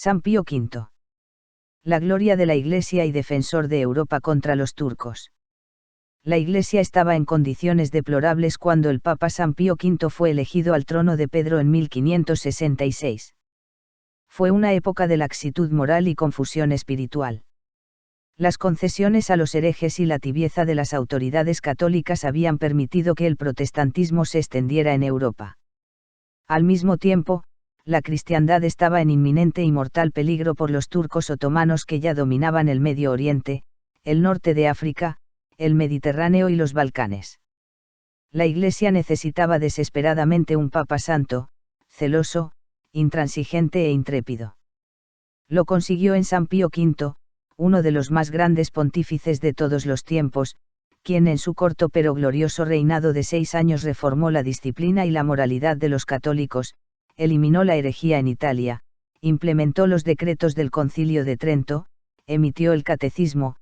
San Pío V. La gloria de la Iglesia y defensor de Europa contra los turcos. La Iglesia estaba en condiciones deplorables cuando el Papa San Pío V fue elegido al trono de Pedro en 1566. Fue una época de laxitud moral y confusión espiritual. Las concesiones a los herejes y la tibieza de las autoridades católicas habían permitido que el protestantismo se extendiera en Europa. Al mismo tiempo, la cristiandad estaba en inminente y mortal peligro por los turcos otomanos que ya dominaban el Medio Oriente, el norte de África, el Mediterráneo y los Balcanes. La Iglesia necesitaba desesperadamente un Papa santo, celoso, intransigente e intrépido. Lo consiguió en San Pío V, uno de los más grandes pontífices de todos los tiempos, quien en su corto pero glorioso reinado de 6 años reformó la disciplina y la moralidad de los católicos, eliminó la herejía en Italia, implementó los decretos del Concilio de Trento, emitió el catecismo,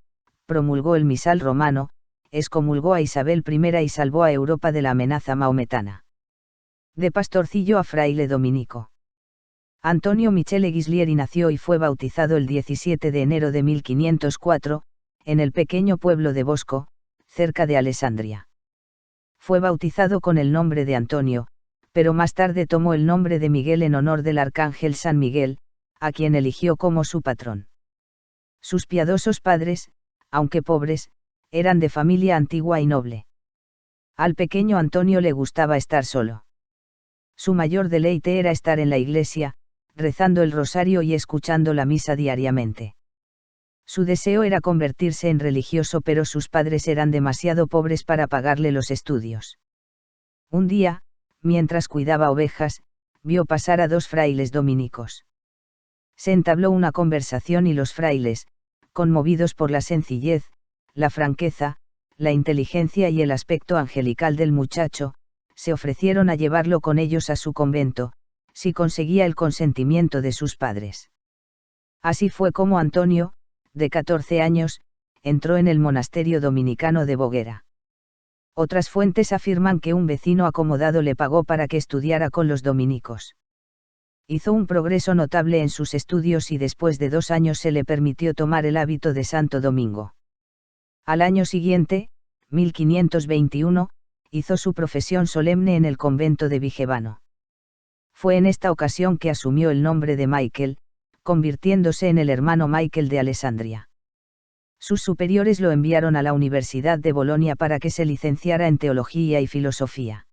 promulgó el misal romano, excomulgó a Isabel I y salvó a Europa de la amenaza maometana. De pastorcillo a fraile dominico. Antonio Michele Ghislieri nació y fue bautizado el 17 de enero de 1504, en el pequeño pueblo de Bosco, cerca de Alessandria. Fue bautizado con el nombre de Antonio, pero más tarde tomó el nombre de Miguel en honor del arcángel San Miguel, a quien eligió como su patrón. Sus piadosos padres, aunque pobres, eran de familia antigua y noble. Al pequeño Antonio le gustaba estar solo. Su mayor deleite era estar en la iglesia, rezando el rosario y escuchando la misa diariamente. Su deseo era convertirse en religioso, pero sus padres eran demasiado pobres para pagarle los estudios. Un día, mientras cuidaba ovejas, vio pasar a 2 frailes dominicos. Se entabló una conversación y los frailes, conmovidos por la sencillez, la franqueza, la inteligencia y el aspecto angelical del muchacho, se ofrecieron a llevarlo con ellos a su convento, si conseguía el consentimiento de sus padres. Así fue como Antonio, de 14 años, entró en el monasterio dominicano de Boguera. Otras fuentes afirman que un vecino acomodado le pagó para que estudiara con los dominicos. Hizo un progreso notable en sus estudios y después de 2 años se le permitió tomar el hábito de Santo Domingo. Al año siguiente, 1521, hizo su profesión solemne en el convento de Vigevano. Fue en esta ocasión que asumió el nombre de Michael, convirtiéndose en el hermano Michael de Alessandria. Sus superiores lo enviaron a la Universidad de Bolonia para que se licenciara en teología y filosofía.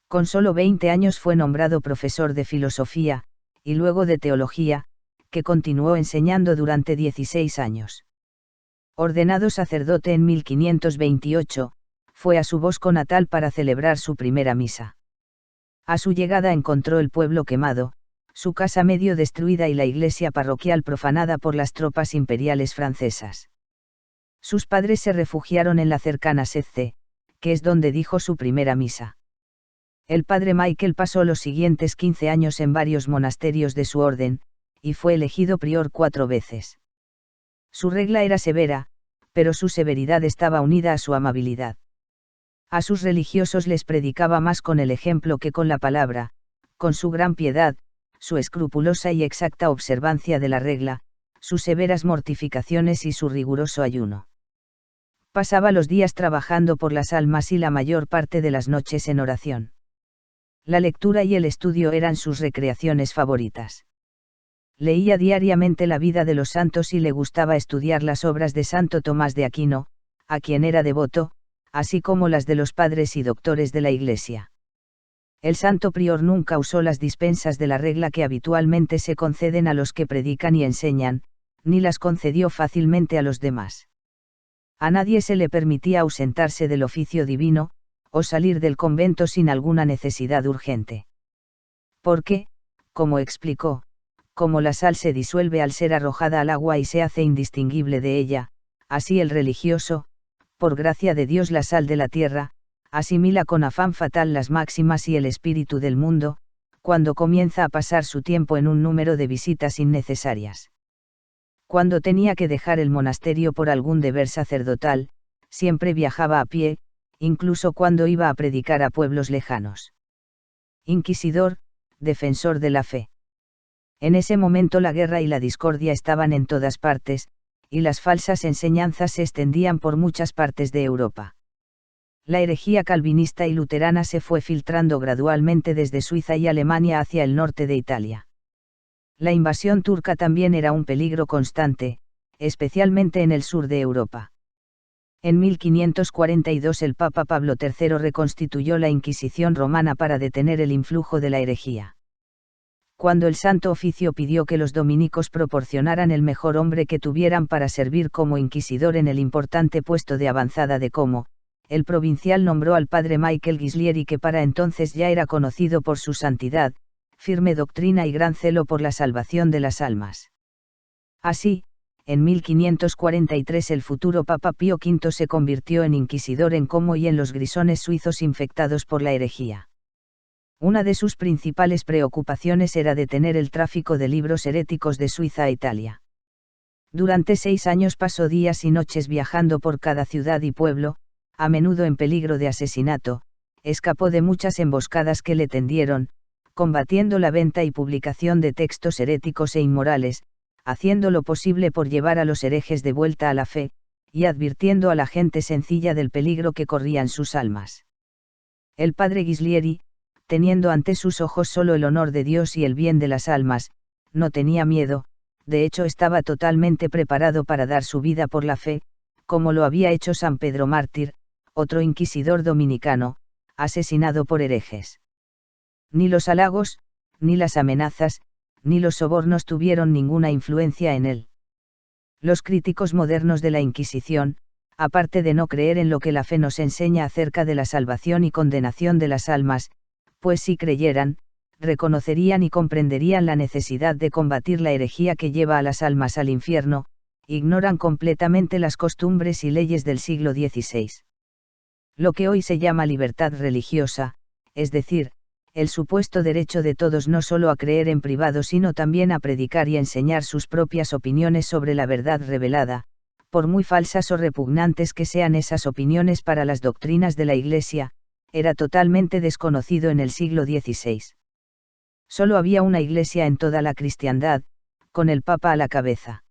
Con solo 20 años fue nombrado profesor de filosofía, y luego de teología, que continuó enseñando durante 16 años. Ordenado sacerdote en 1528, fue a su Bosco natal para celebrar su primera misa. A su llegada encontró el pueblo quemado, su casa medio destruida y la iglesia parroquial profanada por las tropas imperiales francesas. Sus padres se refugiaron en la cercana Sezze, que es donde dijo su primera misa. El padre Michael pasó los siguientes 15 años en varios monasterios de su orden, y fue elegido prior 4 veces. Su regla era severa, pero su severidad estaba unida a su amabilidad. A sus religiosos les predicaba más con el ejemplo que con la palabra, con su gran piedad, su escrupulosa y exacta observancia de la regla, sus severas mortificaciones y su riguroso ayuno. Pasaba los días trabajando por las almas y la mayor parte de las noches en oración. La lectura y el estudio eran sus recreaciones favoritas. Leía diariamente la vida de los santos y le gustaba estudiar las obras de Santo Tomás de Aquino, a quien era devoto, así como las de los padres y doctores de la Iglesia. El santo prior nunca usó las dispensas de la regla que habitualmente se conceden a los que predican y enseñan, ni las concedió fácilmente a los demás. A nadie se le permitía ausentarse del oficio divino, o salir del convento sin alguna necesidad urgente. Porque, como explicó, como la sal se disuelve al ser arrojada al agua y se hace indistinguible de ella, así el religioso, por gracia de Dios la sal de la tierra, asimila con afán fatal las máximas y el espíritu del mundo, cuando comienza a pasar su tiempo en un número de visitas innecesarias. Cuando tenía que dejar el monasterio por algún deber sacerdotal, siempre viajaba a pie, incluso cuando iba a predicar a pueblos lejanos. Inquisidor, defensor de la fe. En ese momento la guerra y la discordia estaban en todas partes, y las falsas enseñanzas se extendían por muchas partes de Europa. La herejía calvinista y luterana se fue filtrando gradualmente desde Suiza y Alemania hacia el norte de Italia. La invasión turca también era un peligro constante, especialmente en el sur de Europa. En 1542 el Papa Pablo III reconstituyó la Inquisición romana para detener el influjo de la herejía. Cuando el Santo Oficio pidió que los dominicos proporcionaran el mejor hombre que tuvieran para servir como inquisidor en el importante puesto de avanzada de Como, el provincial nombró al padre Michael Ghislieri, que para entonces ya era conocido por su santidad, firme doctrina y gran celo por la salvación de las almas. Así, en 1543 el futuro Papa Pío V se convirtió en inquisidor en Como y en los Grisones suizos infectados por la herejía. Una de sus principales preocupaciones era detener el tráfico de libros heréticos de Suiza a Italia. Durante 6 años pasó días y noches viajando por cada ciudad y pueblo, a menudo en peligro de asesinato, escapó de muchas emboscadas que le tendieron, combatiendo la venta y publicación de textos heréticos e inmorales, haciendo lo posible por llevar a los herejes de vuelta a la fe, y advirtiendo a la gente sencilla del peligro que corrían sus almas. El padre Ghislieri, teniendo ante sus ojos solo el honor de Dios y el bien de las almas, no tenía miedo, de hecho estaba totalmente preparado para dar su vida por la fe, como lo había hecho San Pedro Mártir, otro inquisidor dominicano, asesinado por herejes. Ni los halagos, ni las amenazas, ni los sobornos tuvieron ninguna influencia en él. Los críticos modernos de la Inquisición, aparte de no creer en lo que la fe nos enseña acerca de la salvación y condenación de las almas, pues si creyeran, reconocerían y comprenderían la necesidad de combatir la herejía que lleva a las almas al infierno, ignoran completamente las costumbres y leyes del siglo XVI. Lo que hoy se llama libertad religiosa, es decir, el supuesto derecho de todos no solo a creer en privado sino también a predicar y enseñar sus propias opiniones sobre la verdad revelada, por muy falsas o repugnantes que sean esas opiniones para las doctrinas de la Iglesia, era totalmente desconocido en el siglo XVI. Solo había una Iglesia en toda la cristiandad, con el Papa a la cabeza.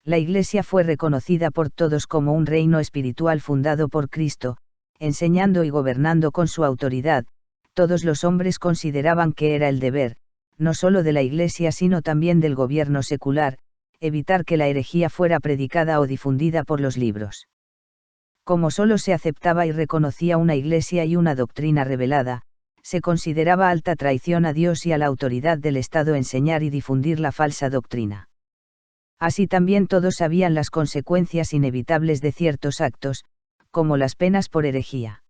La Iglesia fue reconocida por todos como un reino espiritual fundado por Cristo, enseñando y gobernando con su autoridad. Todos los hombres consideraban que era el deber, no solo de la Iglesia sino también del gobierno secular, evitar que la herejía fuera predicada o difundida por los libros. Como solo se aceptaba y reconocía una Iglesia y una doctrina revelada, se consideraba alta traición a Dios y a la autoridad del Estado enseñar y difundir la falsa doctrina. Así también todos sabían las consecuencias inevitables de ciertos actos, como las penas por herejía.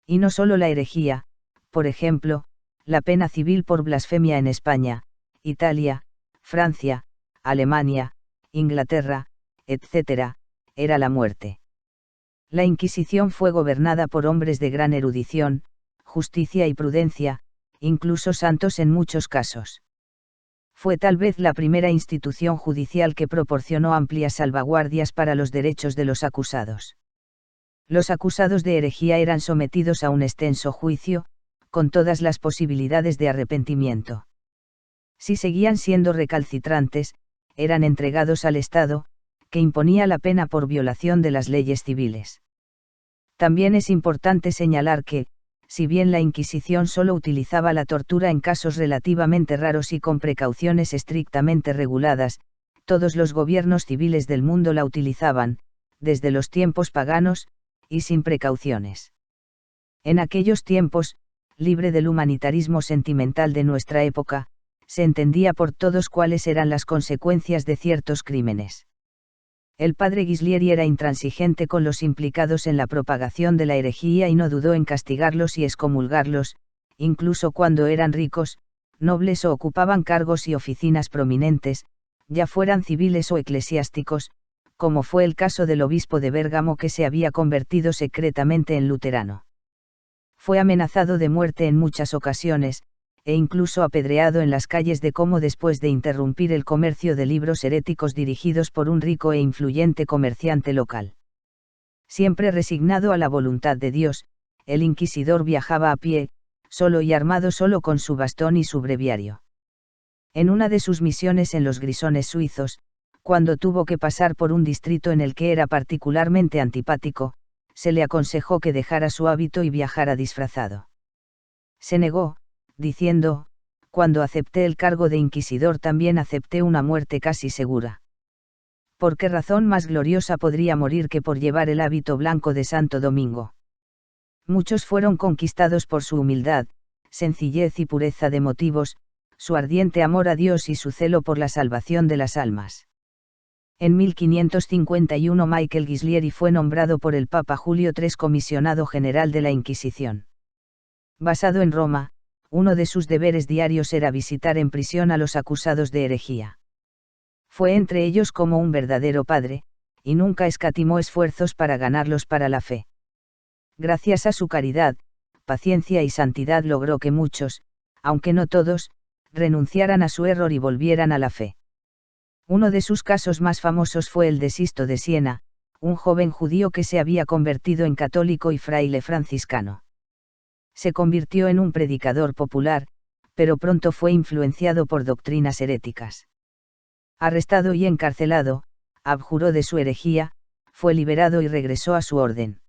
Y no solo la herejía, por ejemplo, la pena civil por blasfemia en España, Italia, Francia, Alemania, Inglaterra, etc., era la muerte. La Inquisición fue gobernada por hombres de gran erudición, justicia y prudencia, incluso santos en muchos casos. Fue tal vez la primera institución judicial que proporcionó amplias salvaguardias para los derechos de los acusados. Los acusados de herejía eran sometidos a un extenso juicio, con todas las posibilidades de arrepentimiento. Si seguían siendo recalcitrantes, eran entregados al Estado, que imponía la pena por violación de las leyes civiles. También es importante señalar que, si bien la Inquisición solo utilizaba la tortura en casos relativamente raros y con precauciones estrictamente reguladas, todos los gobiernos civiles del mundo la utilizaban, desde los tiempos paganos, y sin precauciones. En aquellos tiempos, libre del humanitarismo sentimental de nuestra época, se entendía por todos cuáles eran las consecuencias de ciertos crímenes. El padre Ghislieri era intransigente con los implicados en la propagación de la herejía y no dudó en castigarlos y excomulgarlos, incluso cuando eran ricos, nobles o ocupaban cargos y oficinas prominentes, ya fueran civiles o eclesiásticos, como fue el caso del obispo de Bérgamo que se había convertido secretamente en luterano. Fue amenazado de muerte en muchas ocasiones, e incluso apedreado en las calles de Como después de interrumpir el comercio de libros heréticos dirigidos por un rico e influyente comerciante local. Siempre resignado a la voluntad de Dios, el inquisidor viajaba a pie, solo y armado solo con su bastón y su breviario. En una de sus misiones en los Grisones suizos, cuando tuvo que pasar por un distrito en el que era particularmente antipático, se le aconsejó que dejara su hábito y viajara disfrazado. Se negó, diciendo: cuando acepté el cargo de inquisidor también acepté una muerte casi segura. ¿Por qué razón más gloriosa podría morir que por llevar el hábito blanco de Santo Domingo? Muchos fueron conquistados por su humildad, sencillez y pureza de motivos, su ardiente amor a Dios y su celo por la salvación de las almas. En 1551 Michael Ghislieri fue nombrado por el Papa Julio III comisionado general de la Inquisición. Basado en Roma, uno de sus deberes diarios era visitar en prisión a los acusados de herejía. Fue entre ellos como un verdadero padre, y nunca escatimó esfuerzos para ganarlos para la fe. Gracias a su caridad, paciencia y santidad logró que muchos, aunque no todos, renunciaran a su error y volvieran a la fe. Uno de sus casos más famosos fue el de Sisto de Siena, un joven judío que se había convertido en católico y fraile franciscano. Se convirtió en un predicador popular, pero pronto fue influenciado por doctrinas heréticas. Arrestado y encarcelado, abjuró de su herejía, fue liberado y regresó a su orden.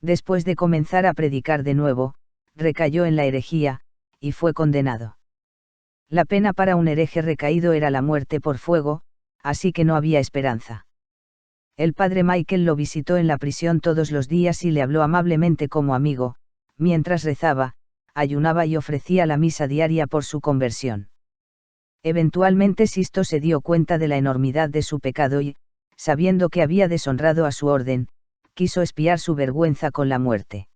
Después de comenzar a predicar de nuevo, recayó en la herejía, y fue condenado. La pena para un hereje recaído era la muerte por fuego, así que no había esperanza. El padre Michael lo visitó en la prisión todos los días y le habló amablemente como amigo, mientras rezaba, ayunaba y ofrecía la misa diaria por su conversión. Eventualmente Sisto se dio cuenta de la enormidad de su pecado y, sabiendo que había deshonrado a su orden, quiso expiar su vergüenza con la muerte.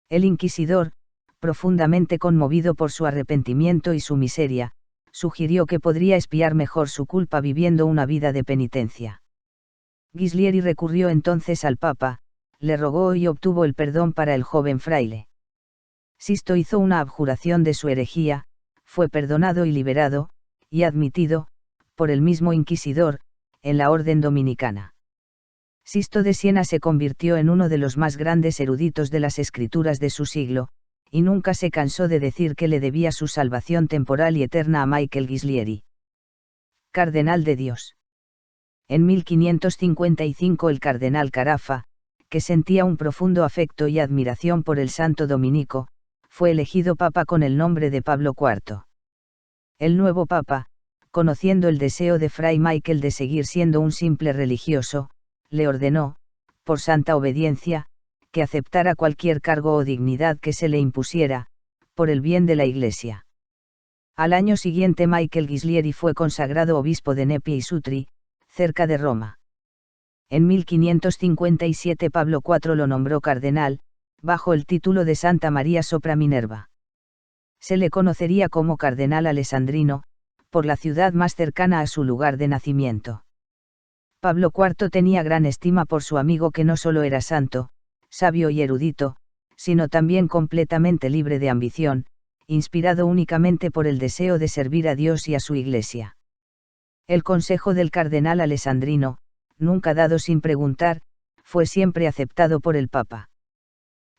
El inquisidor, profundamente conmovido por su arrepentimiento y su miseria, sugirió que podría expiar mejor su culpa viviendo una vida de penitencia. Ghislieri recurrió entonces al Papa, le rogó y obtuvo el perdón para el joven fraile. Sisto hizo una abjuración de su herejía, fue perdonado y liberado, y admitido, por el mismo inquisidor, en la orden dominicana. Sisto de Siena se convirtió en uno de los más grandes eruditos de las escrituras de su siglo, y nunca se cansó de decir que le debía su salvación temporal y eterna a Michael Ghislieri. Cardenal de Dios. En 1555 el cardenal Carafa, que sentía un profundo afecto y admiración por el santo dominico, fue elegido papa con el nombre de Pablo IV. El nuevo papa, conociendo el deseo de Fray Michael de seguir siendo un simple religioso, le ordenó, por santa obediencia, que aceptara cualquier cargo o dignidad que se le impusiera, por el bien de la Iglesia. Al año siguiente Michael Ghislieri fue consagrado obispo de Nepi y Sutri, cerca de Roma. En 1557 Pablo IV lo nombró cardenal, bajo el título de Santa María sopra Minerva. Se le conocería como cardenal alessandrino, por la ciudad más cercana a su lugar de nacimiento. Pablo IV tenía gran estima por su amigo que no solo era santo, sabio y erudito, sino también completamente libre de ambición, inspirado únicamente por el deseo de servir a Dios y a su Iglesia. El consejo del cardenal alessandrino, nunca dado sin preguntar, fue siempre aceptado por el Papa.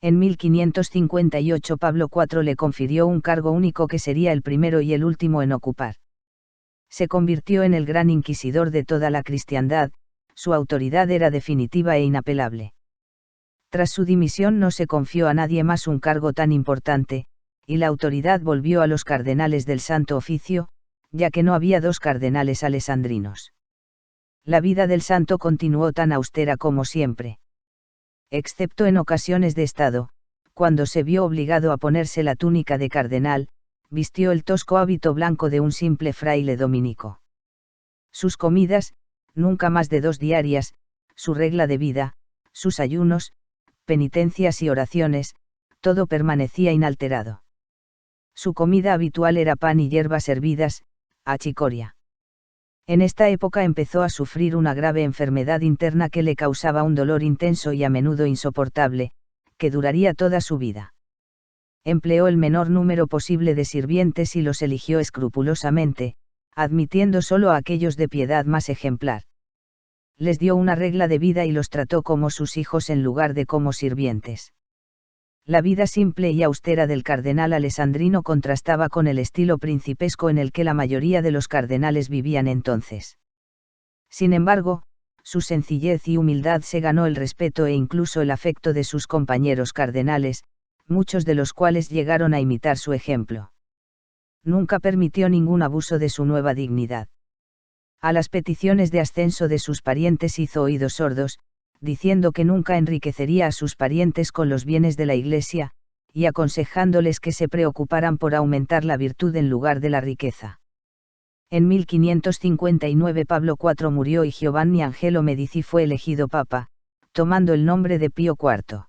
En 1558 Pablo IV le confirió un cargo único que sería el primero y el último en ocupar. Se convirtió en el gran inquisidor de toda la cristiandad, su autoridad era definitiva e inapelable. Tras su dimisión no se confió a nadie más un cargo tan importante, y la autoridad volvió a los cardenales del Santo Oficio, ya que no había dos cardenales alessandrinos. La vida del santo continuó tan austera como siempre. Excepto en ocasiones de estado, cuando se vio obligado a ponerse la túnica de cardenal, vistió el tosco hábito blanco de un simple fraile dominico. Sus comidas, nunca más de 2 diarias, su regla de vida, sus ayunos, penitencias y oraciones, todo permanecía inalterado. Su comida habitual era pan y hierbas hervidas, achicoria. En esta época empezó a sufrir una grave enfermedad interna que le causaba un dolor intenso y a menudo insoportable, que duraría toda su vida. Empleó el menor número posible de sirvientes y los eligió escrupulosamente, admitiendo solo a aquellos de piedad más ejemplar. Les dio una regla de vida y los trató como sus hijos en lugar de como sirvientes. La vida simple y austera del cardenal alessandrino contrastaba con el estilo principesco en el que la mayoría de los cardenales vivían entonces. Sin embargo, su sencillez y humildad se ganó el respeto e incluso el afecto de sus compañeros cardenales, muchos de los cuales llegaron a imitar su ejemplo. Nunca permitió ningún abuso de su nueva dignidad. A las peticiones de ascenso de sus parientes hizo oídos sordos, diciendo que nunca enriquecería a sus parientes con los bienes de la Iglesia, y aconsejándoles que se preocuparan por aumentar la virtud en lugar de la riqueza. En 1559 Pablo IV murió y Giovanni Angelo Medici fue elegido papa, tomando el nombre de Pío IV.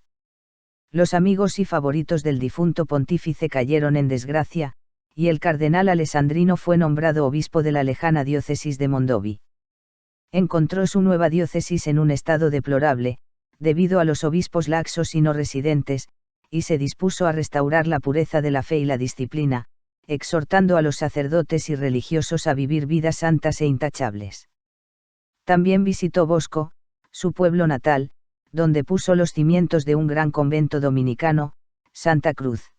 Los amigos y favoritos del difunto pontífice cayeron en desgracia, y el cardenal alessandrino fue nombrado obispo de la lejana diócesis de Mondovì. Encontró su nueva diócesis en un estado deplorable, debido a los obispos laxos y no residentes, y se dispuso a restaurar la pureza de la fe y la disciplina, exhortando a los sacerdotes y religiosos a vivir vidas santas e intachables. También visitó Bosco, su pueblo natal, donde puso los cimientos de un gran convento dominicano, Santa Cruz.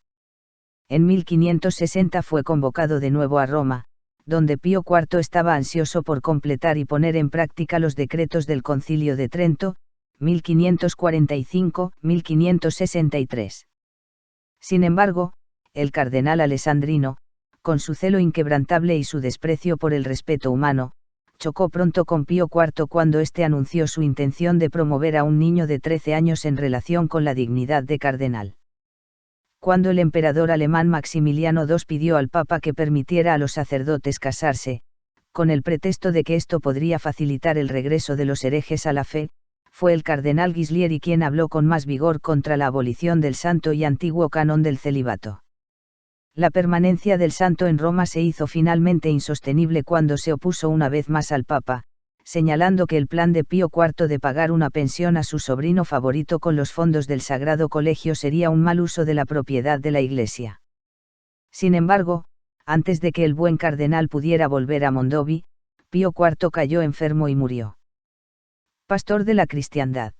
En 1560 fue convocado de nuevo a Roma, donde Pío IV estaba ansioso por completar y poner en práctica los decretos del Concilio de Trento, 1545-1563. Sin embargo, el cardenal alessandrino, con su celo inquebrantable y su desprecio por el respeto humano, chocó pronto con Pío IV cuando éste anunció su intención de promover a un niño de 13 años en relación con la dignidad de cardenal. Cuando el emperador alemán Maximiliano II pidió al Papa que permitiera a los sacerdotes casarse, con el pretexto de que esto podría facilitar el regreso de los herejes a la fe, fue el cardenal Ghislieri quien habló con más vigor contra la abolición del santo y antiguo canon del celibato. La permanencia del santo en Roma se hizo finalmente insostenible cuando se opuso una vez más al Papa, señalando que el plan de Pío IV de pagar una pensión a su sobrino favorito con los fondos del Sagrado Colegio sería un mal uso de la propiedad de la Iglesia. Sin embargo, antes de que el buen cardenal pudiera volver a Mondovì, Pío IV cayó enfermo y murió. Pastor de la cristiandad.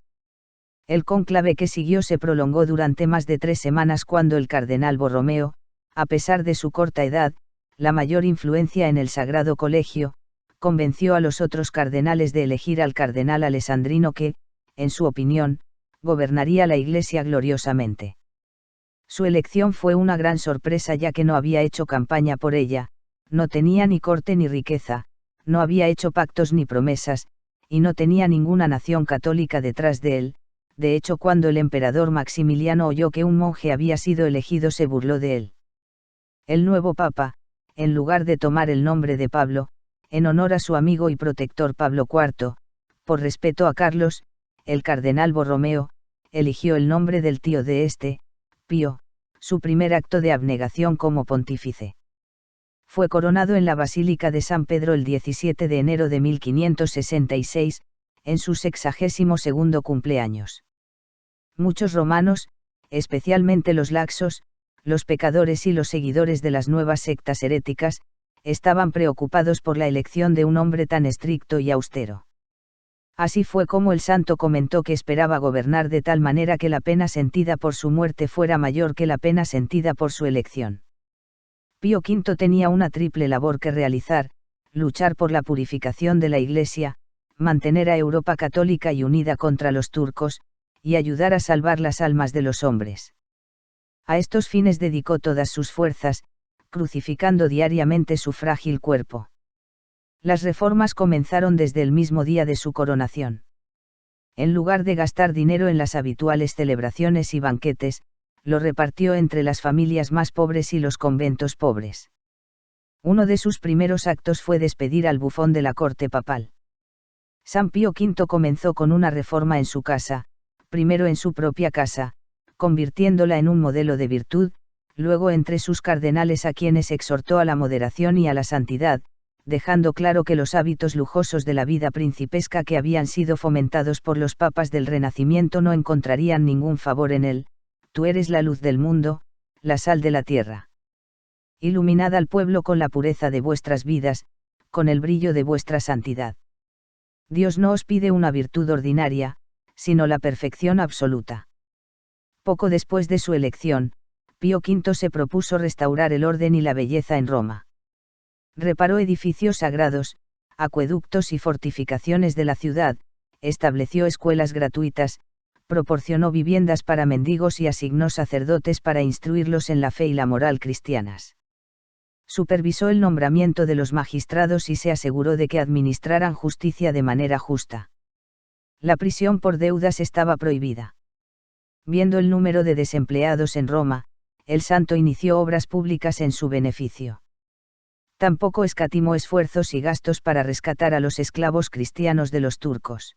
El cónclave que siguió se prolongó durante más de 3 semanas cuando el cardenal Borromeo, a pesar de su corta edad, la mayor influencia en el Sagrado Colegio, convenció a los otros cardenales de elegir al cardenal alessandrino que, en su opinión, gobernaría la Iglesia gloriosamente. Su elección fue una gran sorpresa ya que no había hecho campaña por ella, no tenía ni corte ni riqueza, no había hecho pactos ni promesas, y no tenía ninguna nación católica detrás de él. De hecho, cuando el emperador Maximiliano oyó que un monje había sido elegido, se burló de él. El nuevo papa, en lugar de tomar el nombre de Pablo, en honor a su amigo y protector Pablo IV, por respeto a Carlos, el cardenal Borromeo, eligió el nombre del tío de este, Pío, su primer acto de abnegación como pontífice. Fue coronado en la Basílica de San Pedro el 17 de enero de 1566, en su 62º cumpleaños. Muchos romanos, especialmente los laxos, los pecadores y los seguidores de las nuevas sectas heréticas, estaban preocupados por la elección de un hombre tan estricto y austero. Así fue como el santo comentó que esperaba gobernar de tal manera que la pena sentida por su muerte fuera mayor que la pena sentida por su elección. Pío V tenía una triple labor que realizar: luchar por la purificación de la Iglesia, mantener a Europa católica y unida contra los turcos, y ayudar a salvar las almas de los hombres. A estos fines dedicó todas sus fuerzas, crucificando diariamente su frágil cuerpo. Las reformas comenzaron desde el mismo día de su coronación. En lugar de gastar dinero en las habituales celebraciones y banquetes, lo repartió entre las familias más pobres y los conventos pobres. Uno de sus primeros actos fue despedir al bufón de la corte papal. San Pío V comenzó con una reforma en su casa, primero en su propia casa, convirtiéndola en un modelo de virtud, luego entre sus cardenales a quienes exhortó a la moderación y a la santidad, dejando claro que los hábitos lujosos de la vida principesca que habían sido fomentados por los papas del Renacimiento no encontrarían ningún favor en él. Tú eres la luz del mundo, la sal de la tierra. Iluminad al pueblo con la pureza de vuestras vidas, con el brillo de vuestra santidad. Dios no os pide una virtud ordinaria, sino la perfección absoluta. Poco después de su elección, Pío V se propuso restaurar el orden y la belleza en Roma. Reparó edificios sagrados, acueductos y fortificaciones de la ciudad, estableció escuelas gratuitas, proporcionó viviendas para mendigos y asignó sacerdotes para instruirlos en la fe y la moral cristianas. Supervisó el nombramiento de los magistrados y se aseguró de que administraran justicia de manera justa. La prisión por deudas estaba prohibida. Viendo el número de desempleados en Roma, el santo inició obras públicas en su beneficio. Tampoco escatimó esfuerzos y gastos para rescatar a los esclavos cristianos de los turcos.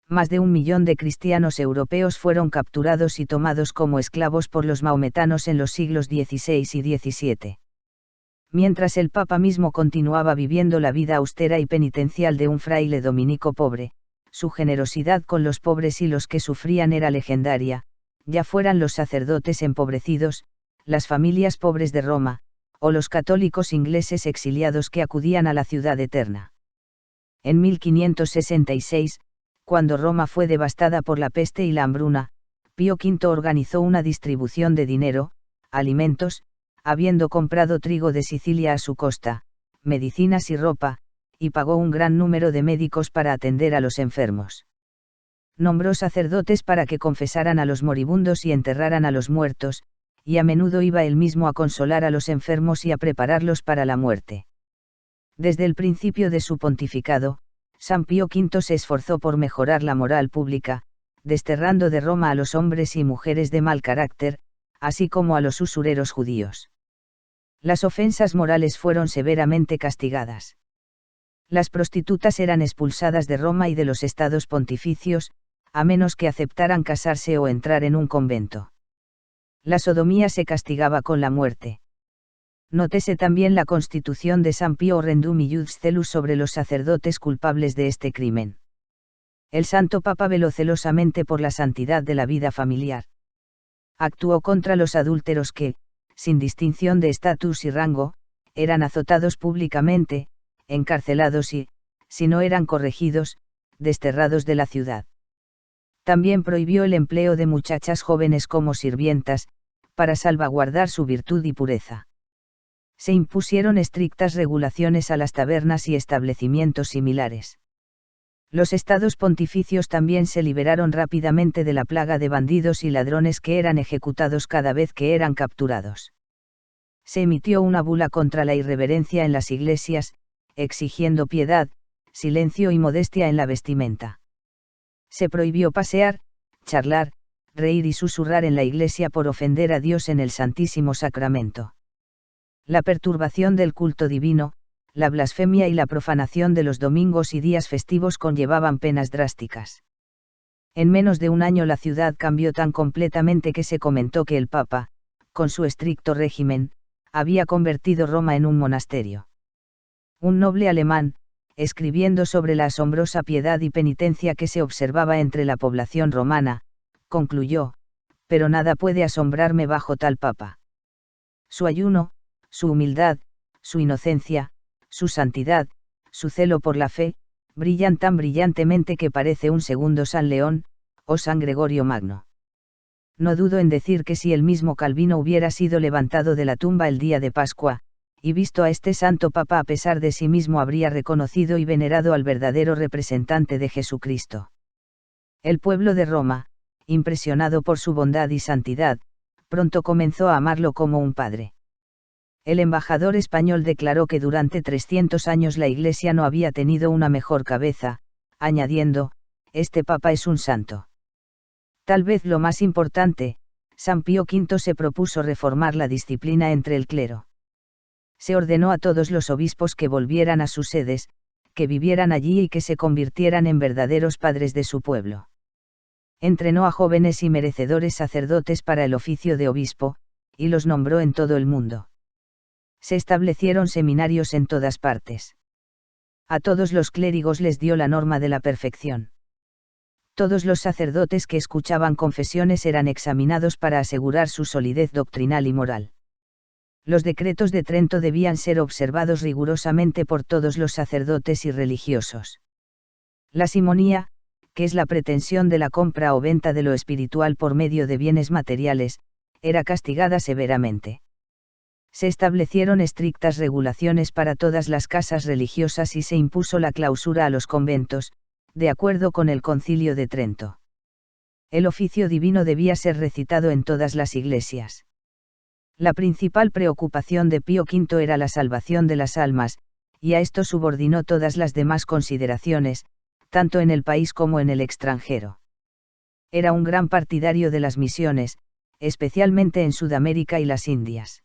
Más de 1 millón de cristianos europeos fueron capturados y tomados como esclavos por los maometanos en los siglos XVI y XVII. Mientras el Papa mismo continuaba viviendo la vida austera y penitencial de un fraile dominico pobre, su generosidad con los pobres y los que sufrían era legendaria, ya fueran los sacerdotes empobrecidos, las familias pobres de Roma, o los católicos ingleses exiliados que acudían a la ciudad eterna. En 1566, cuando Roma fue devastada por la peste y la hambruna, Pío V organizó una distribución de dinero, alimentos, habiendo comprado trigo de Sicilia a su costa, medicinas y ropa, y pagó un gran número de médicos para atender a los enfermos. Nombró sacerdotes para que confesaran a los moribundos y enterraran a los muertos, y a menudo iba él mismo a consolar a los enfermos y a prepararlos para la muerte. Desde el principio de su pontificado, San Pío V se esforzó por mejorar la moral pública, desterrando de Roma a los hombres y mujeres de mal carácter, así como a los usureros judíos. Las ofensas morales fueron severamente castigadas. Las prostitutas eran expulsadas de Roma y de los estados pontificios, a menos que aceptaran casarse o entrar en un convento. La sodomía se castigaba con la muerte. Nótese también la constitución de San Pío Horrendum Ius Celus sobre los sacerdotes culpables de este crimen. El Santo Papa veló celosamente por la santidad de la vida familiar. Actuó contra los adúlteros que, sin distinción de estatus y rango, eran azotados públicamente, encarcelados y, si no eran corregidos, desterrados de la ciudad. También prohibió el empleo de muchachas jóvenes como sirvientas, para salvaguardar su virtud y pureza. Se impusieron estrictas regulaciones a las tabernas y establecimientos similares. Los estados pontificios también se liberaron rápidamente de la plaga de bandidos y ladrones que eran ejecutados cada vez que eran capturados. Se emitió una bula contra la irreverencia en las iglesias, exigiendo piedad, silencio y modestia en la vestimenta. Se prohibió pasear, charlar, reír y susurrar en la iglesia por ofender a Dios en el Santísimo Sacramento. La perturbación del culto divino, la blasfemia y la profanación de los domingos y días festivos conllevaban penas drásticas. En menos de un año la ciudad cambió tan completamente que se comentó que el Papa, con su estricto régimen, había convertido Roma en un monasterio. Un noble alemán, escribiendo sobre la asombrosa piedad y penitencia que se observaba entre la población romana, concluyó: pero nada puede asombrarme bajo tal Papa. Su ayuno, su humildad, su inocencia, su santidad, su celo por la fe, brillan tan brillantemente que parece un segundo San León, o San Gregorio Magno. No dudo en decir que si el mismo Calvino hubiera sido levantado de la tumba el día de Pascua, y visto a este santo Papa a pesar de sí mismo habría reconocido y venerado al verdadero representante de Jesucristo. El pueblo de Roma, impresionado por su bondad y santidad, pronto comenzó a amarlo como un padre. El embajador español declaró que durante 300 años la Iglesia no había tenido una mejor cabeza, añadiendo: este Papa es un santo. Tal vez lo más importante, San Pío V se propuso reformar la disciplina entre el clero. Se ordenó a todos los obispos que volvieran a sus sedes, que vivieran allí y que se convirtieran en verdaderos padres de su pueblo. Entrenó a jóvenes y merecedores sacerdotes para el oficio de obispo, y los nombró en todo el mundo. Se establecieron seminarios en todas partes. A todos los clérigos les dio la norma de la perfección. Todos los sacerdotes que escuchaban confesiones eran examinados para asegurar su solidez doctrinal y moral. Los decretos de Trento debían ser observados rigurosamente por todos los sacerdotes y religiosos. La simonía, que es la pretensión de la compra o venta de lo espiritual por medio de bienes materiales, era castigada severamente. Se establecieron estrictas regulaciones para todas las casas religiosas y se impuso la clausura a los conventos, de acuerdo con el Concilio de Trento. El oficio divino debía ser recitado en todas las iglesias. La principal preocupación de Pío V era la salvación de las almas, y a esto subordinó todas las demás consideraciones, tanto en el país como en el extranjero. Era un gran partidario de las misiones, especialmente en Sudamérica y las Indias.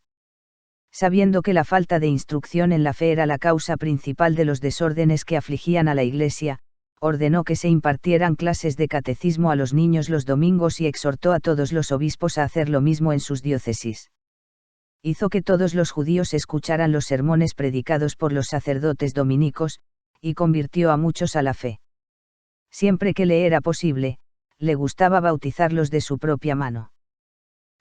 Sabiendo que la falta de instrucción en la fe era la causa principal de los desórdenes que afligían a la Iglesia, ordenó que se impartieran clases de catecismo a los niños los domingos y exhortó a todos los obispos a hacer lo mismo en sus diócesis. Hizo que todos los judíos escucharan los sermones predicados por los sacerdotes dominicos, y convirtió a muchos a la fe. Siempre que le era posible, le gustaba bautizarlos de su propia mano.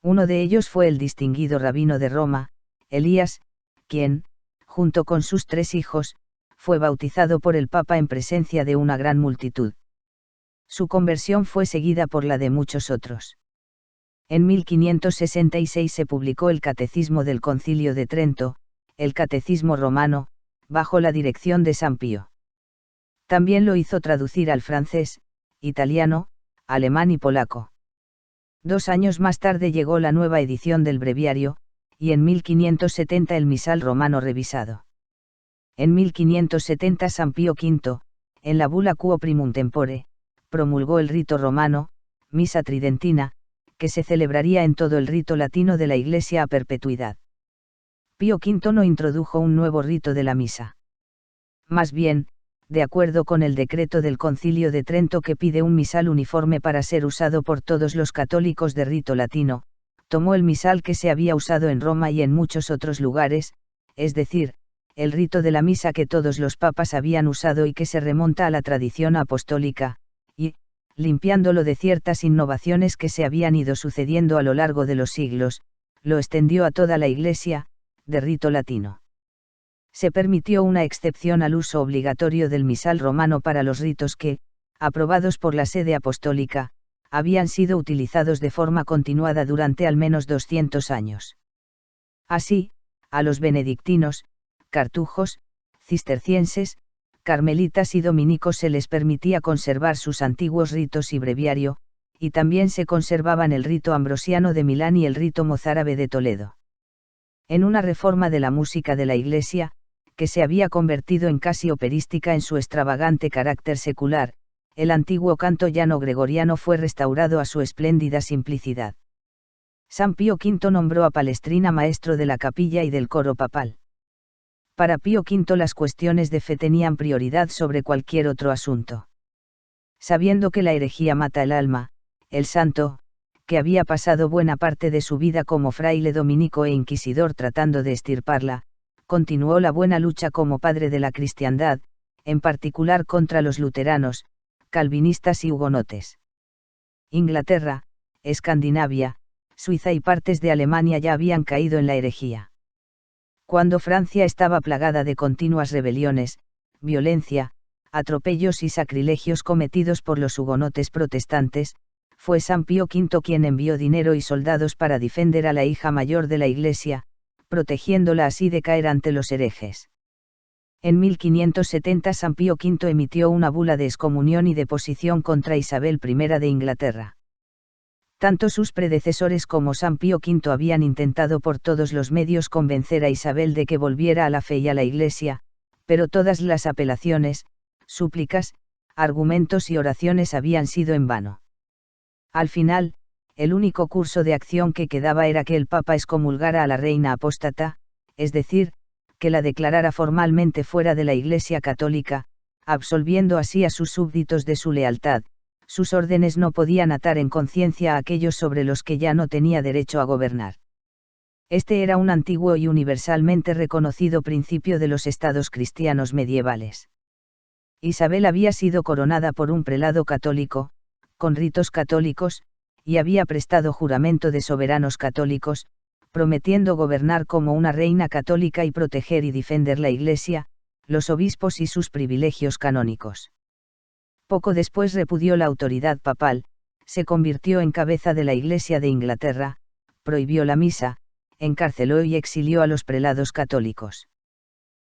Uno de ellos fue el distinguido rabino de Roma, Elías, quien, junto con sus 3 hijos, fue bautizado por el Papa en presencia de una gran multitud. Su conversión fue seguida por la de muchos otros. En 1566 se publicó el Catecismo del Concilio de Trento, el Catecismo romano, bajo la dirección de San Pío. También lo hizo traducir al francés, italiano, alemán y polaco. 2 años más tarde llegó la nueva edición del breviario, y en 1570 el misal romano revisado. En 1570 San Pío V, en la bula Quo Primum Tempore, promulgó el rito romano, misa tridentina, que se celebraría en todo el rito latino de la Iglesia a perpetuidad. Pío V no introdujo un nuevo rito de la misa. Más bien, de acuerdo con el decreto del Concilio de Trento que pide un misal uniforme para ser usado por todos los católicos de rito latino, tomó el misal que se había usado en Roma y en muchos otros lugares, es decir, el rito de la misa que todos los papas habían usado y que se remonta a la tradición apostólica, y, limpiándolo de ciertas innovaciones que se habían ido sucediendo a lo largo de los siglos, lo extendió a toda la Iglesia, de rito latino. Se permitió una excepción al uso obligatorio del misal romano para los ritos que, aprobados por la sede apostólica, habían sido utilizados de forma continuada durante al menos 200 años. Así, a los benedictinos, cartujos, cistercienses, carmelitas y dominicos se les permitía conservar sus antiguos ritos y breviario, y también se conservaban el rito ambrosiano de Milán y el rito mozárabe de Toledo. En una reforma de la música de la Iglesia, que se había convertido en casi operística en su extravagante carácter secular, el antiguo canto llano gregoriano fue restaurado a su espléndida simplicidad. San Pío V nombró a Palestrina maestro de la capilla y del coro papal. Para Pío V las cuestiones de fe tenían prioridad sobre cualquier otro asunto. Sabiendo que la herejía mata el alma, el santo, que había pasado buena parte de su vida como fraile dominico e inquisidor tratando de extirparla, continuó la buena lucha como padre de la cristiandad, en particular contra los luteranos, calvinistas y hugonotes. Inglaterra, Escandinavia, Suiza y partes de Alemania ya habían caído en la herejía. Cuando Francia estaba plagada de continuas rebeliones, violencia, atropellos y sacrilegios cometidos por los hugonotes protestantes, fue San Pío V quien envió dinero y soldados para defender a la hija mayor de la Iglesia, protegiéndola así de caer ante los herejes. En 1570 San Pío V emitió una bula de excomunión y deposición contra Isabel I de Inglaterra. Tanto sus predecesores como San Pío V habían intentado por todos los medios convencer a Isabel de que volviera a la fe y a la Iglesia, pero todas las apelaciones, súplicas, argumentos y oraciones habían sido en vano. Al final, el único curso de acción que quedaba era que el Papa excomulgara a la reina apóstata, es decir, que la declarara formalmente fuera de la Iglesia católica, absolviendo así a sus súbditos de su lealtad. Sus órdenes no podían atar en conciencia a aquellos sobre los que ya no tenía derecho a gobernar. Este era un antiguo y universalmente reconocido principio de los estados cristianos medievales. Isabel había sido coronada por un prelado católico, con ritos católicos, y había prestado juramento de soberanos católicos, prometiendo gobernar como una reina católica y proteger y defender la Iglesia, los obispos y sus privilegios canónicos. Poco después repudió la autoridad papal, se convirtió en cabeza de la Iglesia de Inglaterra, prohibió la misa, encarceló y exilió a los prelados católicos.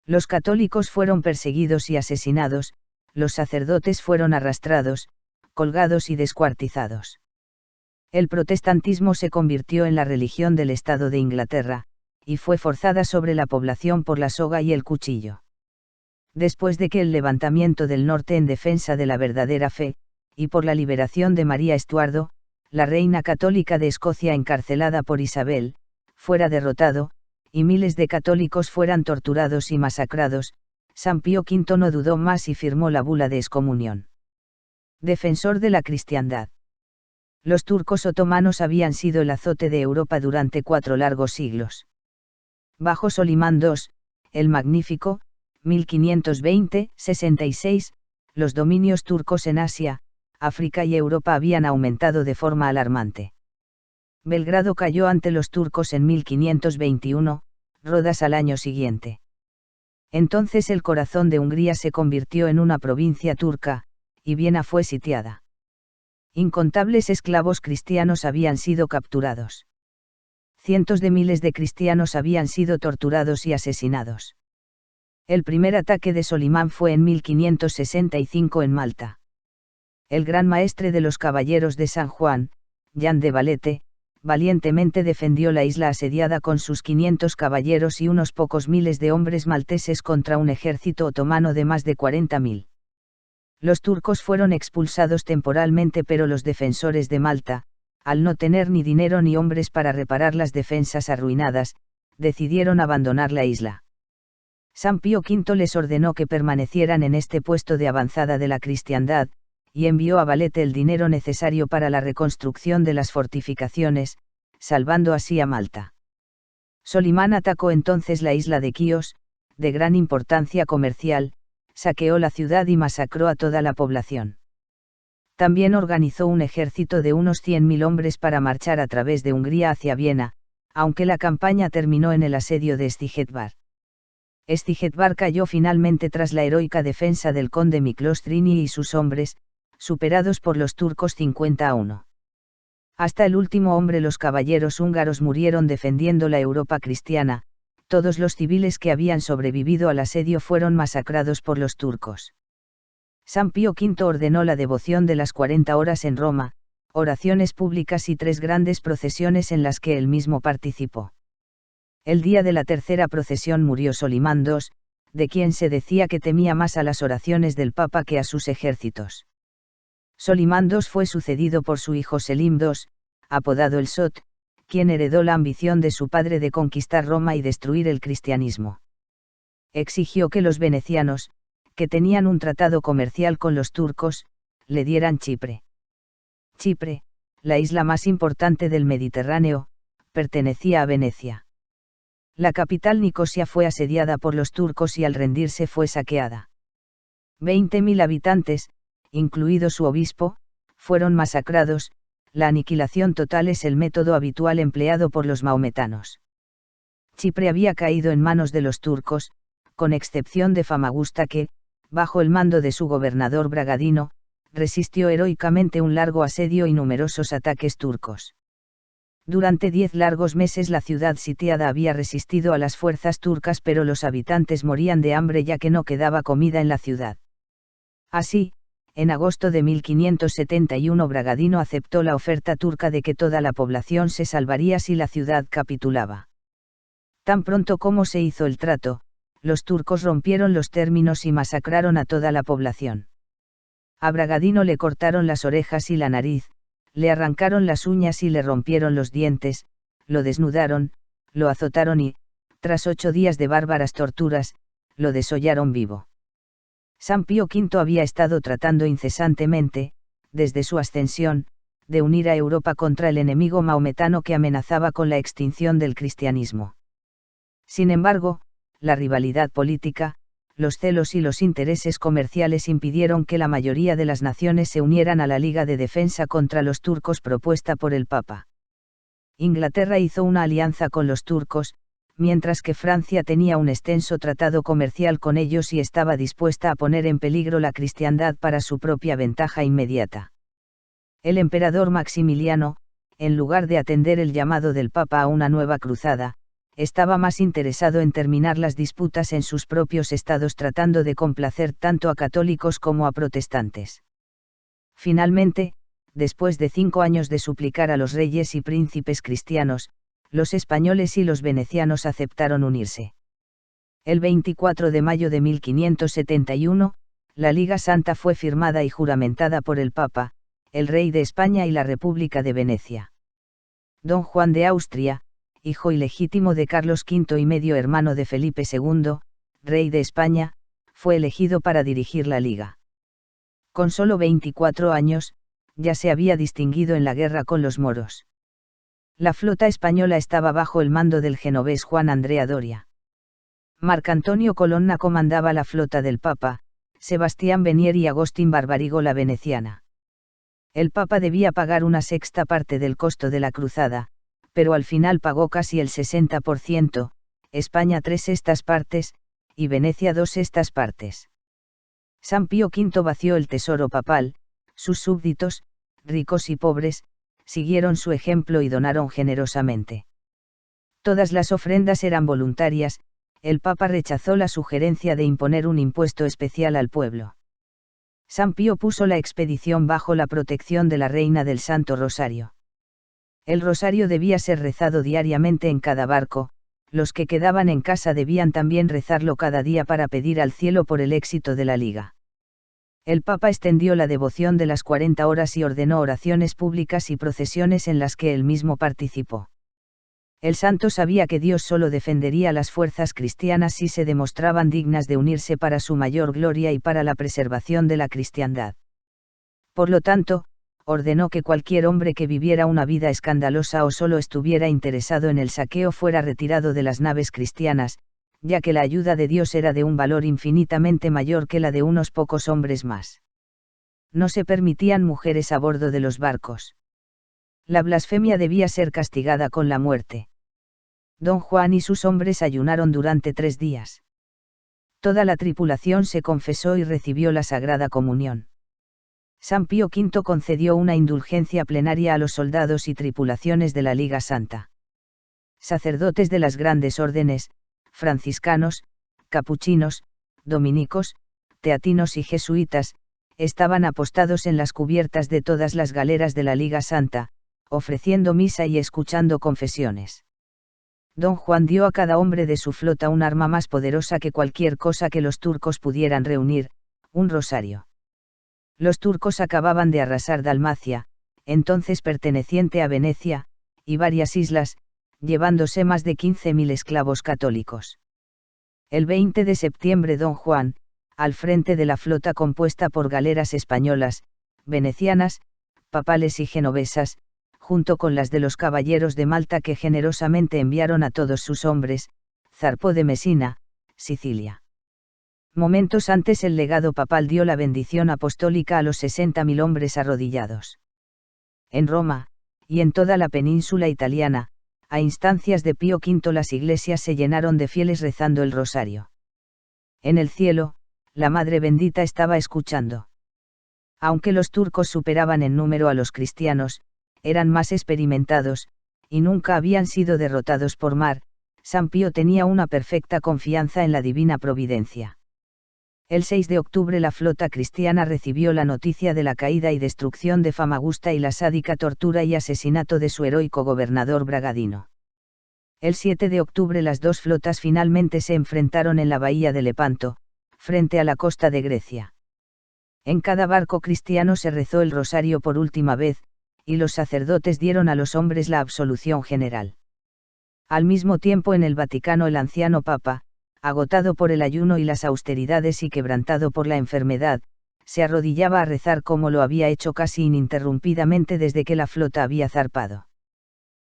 Los católicos fueron perseguidos y asesinados, los sacerdotes fueron arrastrados, colgados y descuartizados. El protestantismo se convirtió en la religión del Estado de Inglaterra, y fue forzada sobre la población por la soga y el cuchillo. Después de que el levantamiento del norte en defensa de la verdadera fe, y por la liberación de María Estuardo, la reina católica de Escocia encarcelada por Isabel, fuera derrotado, y miles de católicos fueran torturados y masacrados, San Pío V no dudó más y firmó la bula de excomunión. Defensor de la cristiandad. Los turcos otomanos habían sido el azote de Europa durante 4 largos siglos. Bajo Solimán II, el Magnífico, 1520-66, los dominios turcos en Asia, África y Europa habían aumentado de forma alarmante. Belgrado cayó ante los turcos en 1521, Rodas al año siguiente. Entonces el corazón de Hungría se convirtió en una provincia turca, y Viena fue sitiada. Incontables esclavos cristianos habían sido capturados. Cientos de miles de cristianos habían sido torturados y asesinados. El primer ataque de Solimán fue en 1565 en Malta. El gran maestre de los caballeros de San Juan, Jan de Valette, valientemente defendió la isla asediada con sus 500 caballeros y unos pocos miles de hombres malteses contra un ejército otomano de más de 40.000. Los turcos fueron expulsados temporalmente, pero los defensores de Malta, al no tener ni dinero ni hombres para reparar las defensas arruinadas, decidieron abandonar la isla. San Pío V les ordenó que permanecieran en este puesto de avanzada de la cristiandad, y envió a Valette el dinero necesario para la reconstrucción de las fortificaciones, salvando así a Malta. Solimán atacó entonces la isla de Quíos, de gran importancia comercial, saqueó la ciudad y masacró a toda la población. También organizó un ejército de unos 100.000 hombres para marchar a través de Hungría hacia Viena, aunque la campaña terminó en el asedio de Eszéhetvar. Eszéhetvar cayó finalmente tras la heroica defensa del conde Miklós Trini y sus hombres, superados por los turcos 50-1. Hasta el último hombre los caballeros húngaros murieron defendiendo la Europa cristiana, todos los civiles que habían sobrevivido al asedio fueron masacrados por los turcos. San Pío V ordenó la devoción de las 40 horas en Roma, oraciones públicas y 3 grandes procesiones en las que él mismo participó. El día de la tercera procesión murió Solimán II, de quien se decía que temía más a las oraciones del Papa que a sus ejércitos. Solimán II fue sucedido por su hijo Selim II, apodado el Sot, quien heredó la ambición de su padre de conquistar Roma y destruir el cristianismo. Exigió que los venecianos, que tenían un tratado comercial con los turcos, le dieran Chipre. Chipre, la isla más importante del Mediterráneo, pertenecía a Venecia. La capital Nicosia fue asediada por los turcos y al rendirse fue saqueada. 20.000 habitantes, incluido su obispo, fueron masacrados. La aniquilación total es el método habitual empleado por los maometanos. Chipre había caído en manos de los turcos, con excepción de Famagusta que, bajo el mando de su gobernador Bragadino, resistió heroicamente un largo asedio y numerosos ataques turcos. Durante 10 largos meses la ciudad sitiada había resistido a las fuerzas turcas, pero los habitantes morían de hambre ya que no quedaba comida en la ciudad. Así, en agosto de 1571 Bragadino aceptó la oferta turca de que toda la población se salvaría si la ciudad capitulaba. Tan pronto como se hizo el trato, los turcos rompieron los términos y masacraron a toda la población. A Bragadino le cortaron las orejas y la nariz, le arrancaron las uñas y le rompieron los dientes, lo desnudaron, lo azotaron y, tras 8 días de bárbaras torturas, lo desollaron vivo. San Pío V había estado tratando incesantemente, desde su ascensión, de unir a Europa contra el enemigo maometano que amenazaba con la extinción del cristianismo. Sin embargo, la rivalidad política, los celos y los intereses comerciales impidieron que la mayoría de las naciones se unieran a la Liga de Defensa contra los turcos propuesta por el Papa. Inglaterra hizo una alianza con los turcos, mientras que Francia tenía un extenso tratado comercial con ellos y estaba dispuesta a poner en peligro la cristiandad para su propia ventaja inmediata. El emperador Maximiliano, en lugar de atender el llamado del Papa a una nueva cruzada, estaba más interesado en terminar las disputas en sus propios estados tratando de complacer tanto a católicos como a protestantes. Finalmente, después de 5 años de suplicar a los reyes y príncipes cristianos, los españoles y los venecianos aceptaron unirse. El 24 de mayo de 1571, la Liga Santa fue firmada y juramentada por el Papa, el Rey de España y la República de Venecia. Don Juan de Austria, hijo ilegítimo de Carlos V y medio hermano de Felipe II, Rey de España, fue elegido para dirigir la Liga. Con solo 24 años, ya se había distinguido en la guerra con los moros. La flota española estaba bajo el mando del genovés Juan Andrea Doria. Marcantonio Colonna comandaba la flota del Papa, Sebastián Venier y Agustín Barbarigo la veneciana. El Papa debía pagar una sexta parte del costo de la cruzada, pero al final pagó casi el 60%, España 3/6 partes, y Venecia 2/6 partes. San Pío V vació el tesoro papal, sus súbditos, ricos y pobres, siguieron su ejemplo y donaron generosamente. Todas las ofrendas eran voluntarias, el Papa rechazó la sugerencia de imponer un impuesto especial al pueblo. San Pío puso la expedición bajo la protección de la Reina del Santo Rosario. El rosario debía ser rezado diariamente en cada barco, los que quedaban en casa debían también rezarlo cada día para pedir al cielo por el éxito de la Liga. El Papa extendió la devoción de las 40 horas y ordenó oraciones públicas y procesiones en las que él mismo participó. El santo sabía que Dios solo defendería a las fuerzas cristianas si se demostraban dignas de unirse para su mayor gloria y para la preservación de la cristiandad. Por lo tanto, ordenó que cualquier hombre que viviera una vida escandalosa o solo estuviera interesado en el saqueo fuera retirado de las naves cristianas, ya que la ayuda de Dios era de un valor infinitamente mayor que la de unos pocos hombres más. No se permitían mujeres a bordo de los barcos. La blasfemia debía ser castigada con la muerte. Don Juan y sus hombres ayunaron durante 3 días. Toda la tripulación se confesó y recibió la Sagrada Comunión. San Pío V concedió una indulgencia plenaria a los soldados y tripulaciones de la Liga Santa. Sacerdotes de las grandes órdenes, franciscanos, capuchinos, dominicos, teatinos y jesuitas, estaban apostados en las cubiertas de todas las galeras de la Liga Santa, ofreciendo misa y escuchando confesiones. Don Juan dio a cada hombre de su flota un arma más poderosa que cualquier cosa que los turcos pudieran reunir, un rosario. Los turcos acababan de arrasar Dalmacia, entonces perteneciente a Venecia, y varias islas, llevándose más de 15.000 esclavos católicos. El 20 de septiembre Don Juan, al frente de la flota compuesta por galeras españolas, venecianas, papales y genovesas, junto con las de los caballeros de Malta que generosamente enviaron a todos sus hombres, zarpó de Mesina, Sicilia. Momentos antes el legado papal dio la bendición apostólica a los 60.000 hombres arrodillados. En Roma, y en toda la península italiana, a instancias de Pío V las iglesias se llenaron de fieles rezando el rosario. En el cielo, la Madre Bendita estaba escuchando. Aunque los turcos superaban en número a los cristianos, eran más experimentados, y nunca habían sido derrotados por mar, San Pío tenía una perfecta confianza en la divina providencia. El 6 de octubre la flota cristiana recibió la noticia de la caída y destrucción de Famagusta y la sádica tortura y asesinato de su heroico gobernador Bragadino. El 7 de octubre las dos flotas finalmente se enfrentaron en la bahía de Lepanto, frente a la costa de Grecia. En cada barco cristiano se rezó el rosario por última vez, y los sacerdotes dieron a los hombres la absolución general. Al mismo tiempo en el Vaticano el anciano Papa, agotado por el ayuno y las austeridades y quebrantado por la enfermedad, se arrodillaba a rezar como lo había hecho casi ininterrumpidamente desde que la flota había zarpado.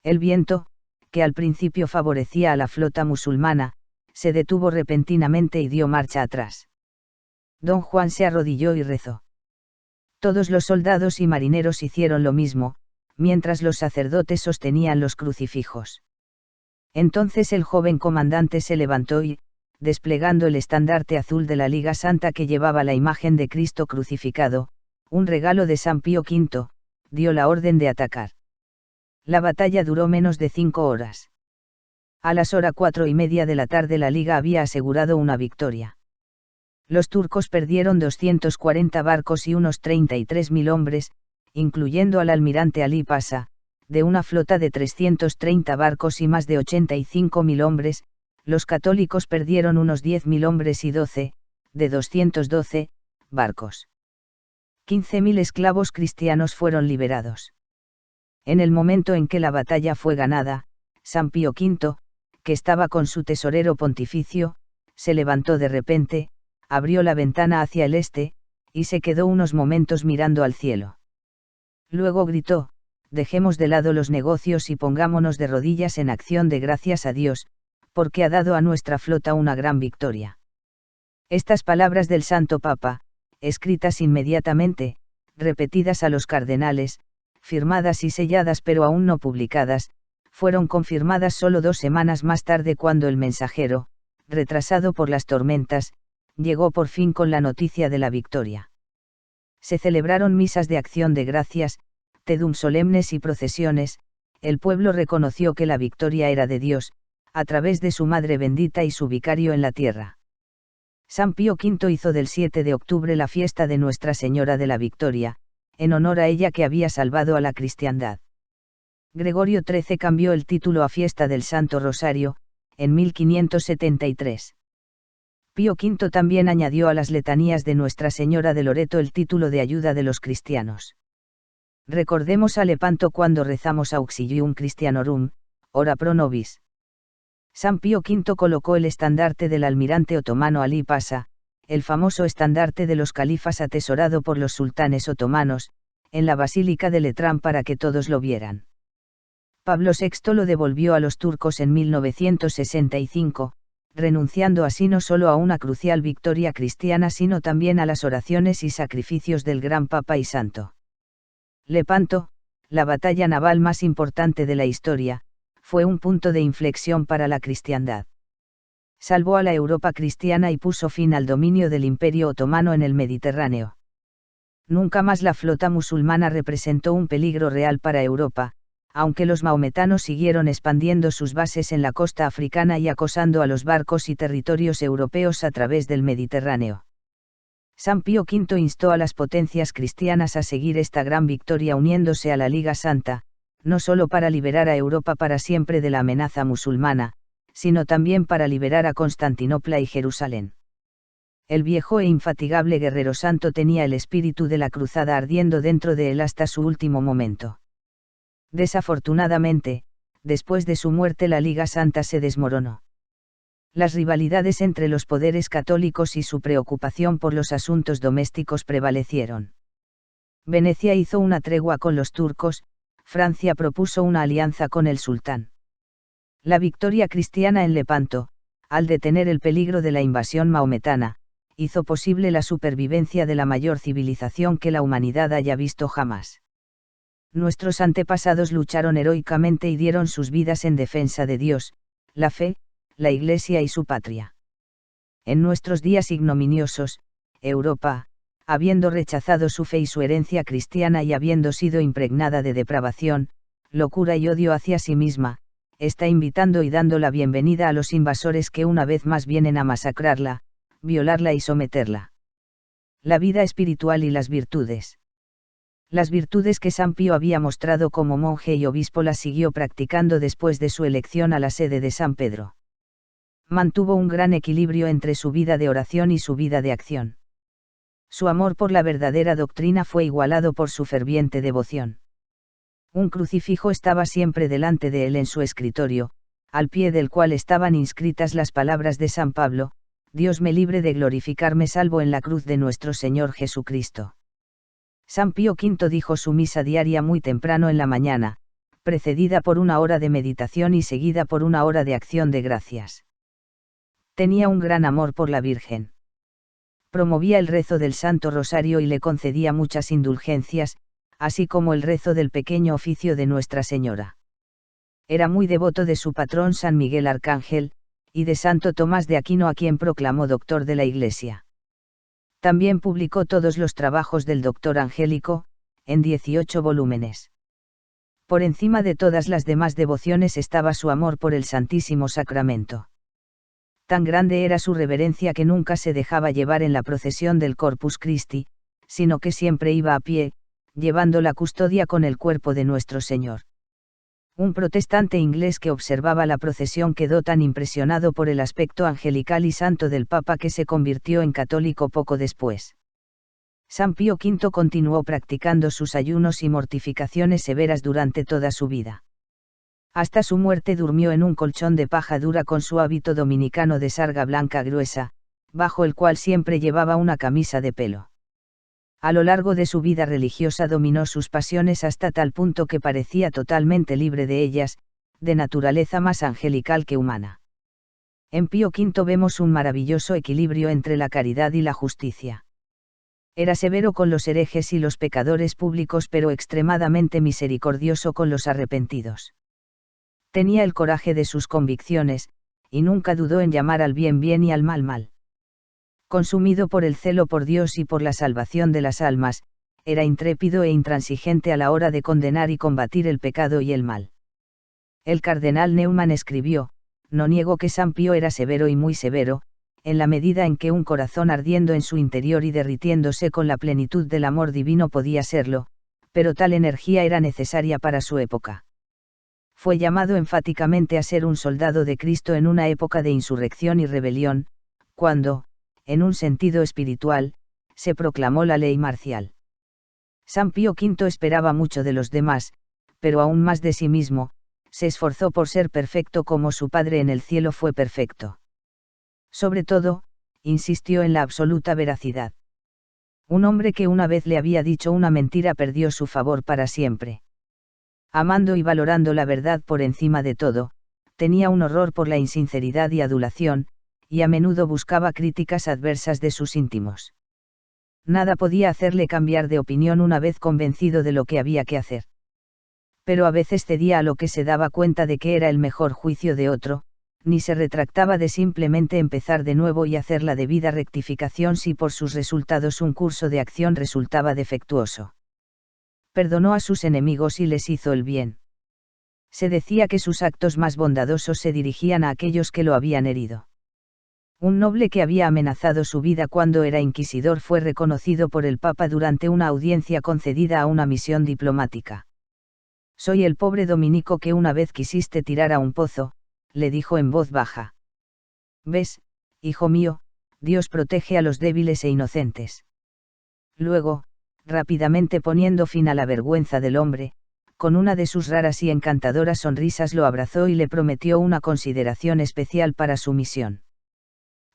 El viento, que al principio favorecía a la flota musulmana, se detuvo repentinamente y dio marcha atrás. Don Juan se arrodilló y rezó. Todos los soldados y marineros hicieron lo mismo, mientras los sacerdotes sostenían los crucifijos. Entonces el joven comandante se levantó y, desplegando el estandarte azul de la Liga Santa que llevaba la imagen de Cristo crucificado, un regalo de San Pío V, dio la orden de atacar. La batalla duró menos de 5 horas. A las horas 4:30 de la tarde la Liga había asegurado una victoria. Los turcos perdieron 240 barcos y unos 33.000 hombres, incluyendo al almirante Ali Pasha, de una flota de 330 barcos y más de 85.000 hombres. Los católicos perdieron unos 10.000 hombres y 12, de 212, barcos. 15.000 esclavos cristianos fueron liberados. En el momento en que la batalla fue ganada, San Pío V, que estaba con su tesorero pontificio, se levantó de repente, abrió la ventana hacia el este, y se quedó unos momentos mirando al cielo. Luego gritó: dejemos de lado los negocios y pongámonos de rodillas en acción de gracias a Dios, porque ha dado a nuestra flota una gran victoria. Estas palabras del Santo Papa, escritas inmediatamente, repetidas a los cardenales, firmadas y selladas pero aún no publicadas, fueron confirmadas solo 2 semanas más tarde cuando el mensajero, retrasado por las tormentas, llegó por fin con la noticia de la victoria. Se celebraron misas de acción de gracias, Te-Deum solemnes y procesiones. El pueblo reconoció que la victoria era de Dios, a través de su Madre bendita y su vicario en la tierra. San Pío V hizo del 7 de octubre la fiesta de Nuestra Señora de la Victoria, en honor a ella que había salvado a la cristiandad. Gregorio XIII cambió el título a Fiesta del Santo Rosario, en 1573. Pío V también añadió a las letanías de Nuestra Señora de Loreto el título de Ayuda de los Cristianos. Recordemos a Lepanto cuando rezamos Auxilium Christianorum, ora pro nobis. San Pío V colocó el estandarte del almirante otomano Ali Pasha, el famoso estandarte de los califas atesorado por los sultanes otomanos, en la Basílica de Letrán para que todos lo vieran. Pablo VI lo devolvió a los turcos en 1965, renunciando así no solo a una crucial victoria cristiana sino también a las oraciones y sacrificios del gran Papa y Santo. Lepanto, la batalla naval más importante de la historia, fue un punto de inflexión para la cristiandad. Salvó a la Europa cristiana y puso fin al dominio del Imperio Otomano en el Mediterráneo. Nunca más la flota musulmana representó un peligro real para Europa, aunque los maometanos siguieron expandiendo sus bases en la costa africana y acosando a los barcos y territorios europeos a través del Mediterráneo. San Pío V instó a las potencias cristianas a seguir esta gran victoria uniéndose a la Liga Santa, no solo para liberar a Europa para siempre de la amenaza musulmana, sino también para liberar a Constantinopla y Jerusalén. El viejo e infatigable guerrero santo tenía el espíritu de la cruzada ardiendo dentro de él hasta su último momento. Desafortunadamente, después de su muerte la Liga Santa se desmoronó. Las rivalidades entre los poderes católicos y su preocupación por los asuntos domésticos prevalecieron. Venecia hizo una tregua con los turcos, Francia propuso una alianza con el sultán. La victoria cristiana en Lepanto, al detener el peligro de la invasión maometana, hizo posible la supervivencia de la mayor civilización que la humanidad haya visto jamás. Nuestros antepasados lucharon heroicamente y dieron sus vidas en defensa de Dios, la fe, la Iglesia y su patria. En nuestros días ignominiosos, Europa, habiendo rechazado su fe y su herencia cristiana y habiendo sido impregnada de depravación, locura y odio hacia sí misma, está invitando y dando la bienvenida a los invasores que una vez más vienen a masacrarla, violarla y someterla. La vida espiritual y las virtudes. Las virtudes que San Pío había mostrado como monje y obispo las siguió practicando después de su elección a la sede de San Pedro. Mantuvo un gran equilibrio entre su vida de oración y su vida de acción. Su amor por la verdadera doctrina fue igualado por su ferviente devoción. Un crucifijo estaba siempre delante de él en su escritorio, al pie del cual estaban inscritas las palabras de San Pablo: Dios me libre de glorificarme salvo en la cruz de nuestro Señor Jesucristo. San Pío V dijo su misa diaria muy temprano en la mañana, precedida por una hora de meditación y seguida por una hora de acción de gracias. Tenía un gran amor por la Virgen. Promovía el rezo del Santo Rosario y le concedía muchas indulgencias, así como el rezo del pequeño oficio de Nuestra Señora. Era muy devoto de su patrón San Miguel Arcángel, y de Santo Tomás de Aquino, a quien proclamó doctor de la Iglesia. También publicó todos los trabajos del doctor Angélico, en 18 volúmenes. Por encima de todas las demás devociones estaba su amor por el Santísimo Sacramento. Tan grande era su reverencia que nunca se dejaba llevar en la procesión del Corpus Christi, sino que siempre iba a pie, llevando la custodia con el cuerpo de nuestro Señor. Un protestante inglés que observaba la procesión quedó tan impresionado por el aspecto angelical y santo del Papa que se convirtió en católico poco después. San Pío V continuó practicando sus ayunos y mortificaciones severas durante toda su vida. Hasta su muerte durmió en un colchón de paja dura con su hábito dominicano de sarga blanca gruesa, bajo el cual siempre llevaba una camisa de pelo. A lo largo de su vida religiosa dominó sus pasiones hasta tal punto que parecía totalmente libre de ellas, de naturaleza más angelical que humana. En Pío V vemos un maravilloso equilibrio entre la caridad y la justicia. Era severo con los herejes y los pecadores públicos, pero extremadamente misericordioso con los arrepentidos. Tenía el coraje de sus convicciones, y nunca dudó en llamar al bien bien y al mal mal. Consumido por el celo por Dios y por la salvación de las almas, era intrépido e intransigente a la hora de condenar y combatir el pecado y el mal. El cardenal Neumann escribió: no niego que San Pío era severo y muy severo, en la medida en que un corazón ardiendo en su interior y derritiéndose con la plenitud del amor divino podía serlo, pero tal energía era necesaria para su época. Fue llamado enfáticamente a ser un soldado de Cristo en una época de insurrección y rebelión, cuando, en un sentido espiritual, se proclamó la ley marcial. San Pío V esperaba mucho de los demás, pero aún más de sí mismo, se esforzó por ser perfecto como su Padre en el cielo fue perfecto. Sobre todo, insistió en la absoluta veracidad. Un hombre que una vez le había dicho una mentira perdió su favor para siempre. Amando y valorando la verdad por encima de todo, tenía un horror por la insinceridad y adulación, y a menudo buscaba críticas adversas de sus íntimos. Nada podía hacerle cambiar de opinión una vez convencido de lo que había que hacer. Pero a veces cedía a lo que se daba cuenta de que era el mejor juicio de otro, ni se retractaba de simplemente empezar de nuevo y hacer la debida rectificación si por sus resultados un curso de acción resultaba defectuoso. Perdonó a sus enemigos y les hizo el bien. Se decía que sus actos más bondadosos se dirigían a aquellos que lo habían herido. Un noble que había amenazado su vida cuando era inquisidor fue reconocido por el Papa durante una audiencia concedida a una misión diplomática. Soy el pobre dominico que una vez quisiste tirar a un pozo, le dijo en voz baja. ¿Ves, hijo mío, Dios protege a los débiles e inocentes? Luego, rápidamente poniendo fin a la vergüenza del hombre, con una de sus raras y encantadoras sonrisas lo abrazó y le prometió una consideración especial para su misión.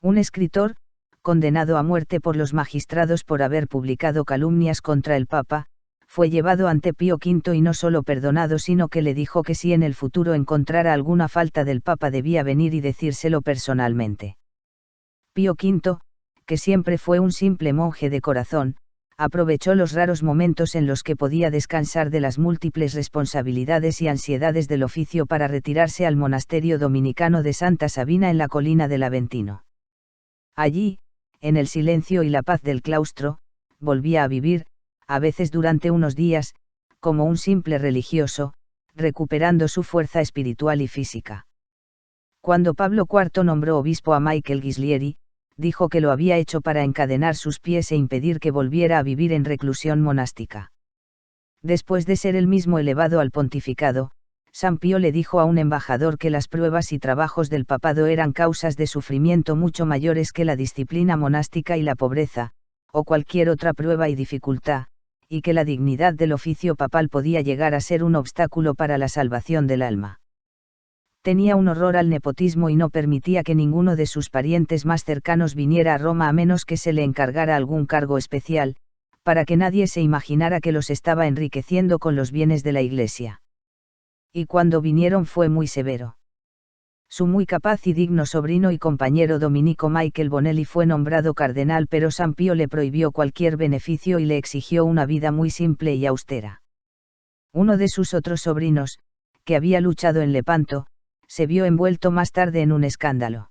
Un escritor, condenado a muerte por los magistrados por haber publicado calumnias contra el Papa, fue llevado ante Pío V y no solo perdonado sino que le dijo que si en el futuro encontrara alguna falta del Papa debía venir y decírselo personalmente. Pío V, que siempre fue un simple monje de corazón, aprovechó los raros momentos en los que podía descansar de las múltiples responsabilidades y ansiedades del oficio para retirarse al monasterio dominicano de Santa Sabina en la colina del Aventino. Allí, en el silencio y la paz del claustro, volvía a vivir, a veces durante unos días, como un simple religioso, recuperando su fuerza espiritual y física. Cuando Pablo IV nombró obispo a Michael Ghislieri, dijo que lo había hecho para encadenar sus pies e impedir que volviera a vivir en reclusión monástica. Después de ser él mismo elevado al pontificado, San Pío le dijo a un embajador que las pruebas y trabajos del papado eran causas de sufrimiento mucho mayores que la disciplina monástica y la pobreza, o cualquier otra prueba y dificultad, y que la dignidad del oficio papal podía llegar a ser un obstáculo para la salvación del alma. Tenía un horror al nepotismo y no permitía que ninguno de sus parientes más cercanos viniera a Roma a menos que se le encargara algún cargo especial, para que nadie se imaginara que los estaba enriqueciendo con los bienes de la Iglesia. Y cuando vinieron fue muy severo. Su muy capaz y digno sobrino y compañero dominico Michael Bonelli fue nombrado cardenal, pero San Pío le prohibió cualquier beneficio y le exigió una vida muy simple y austera. Uno de sus otros sobrinos, que había luchado en Lepanto, se vio envuelto más tarde en un escándalo.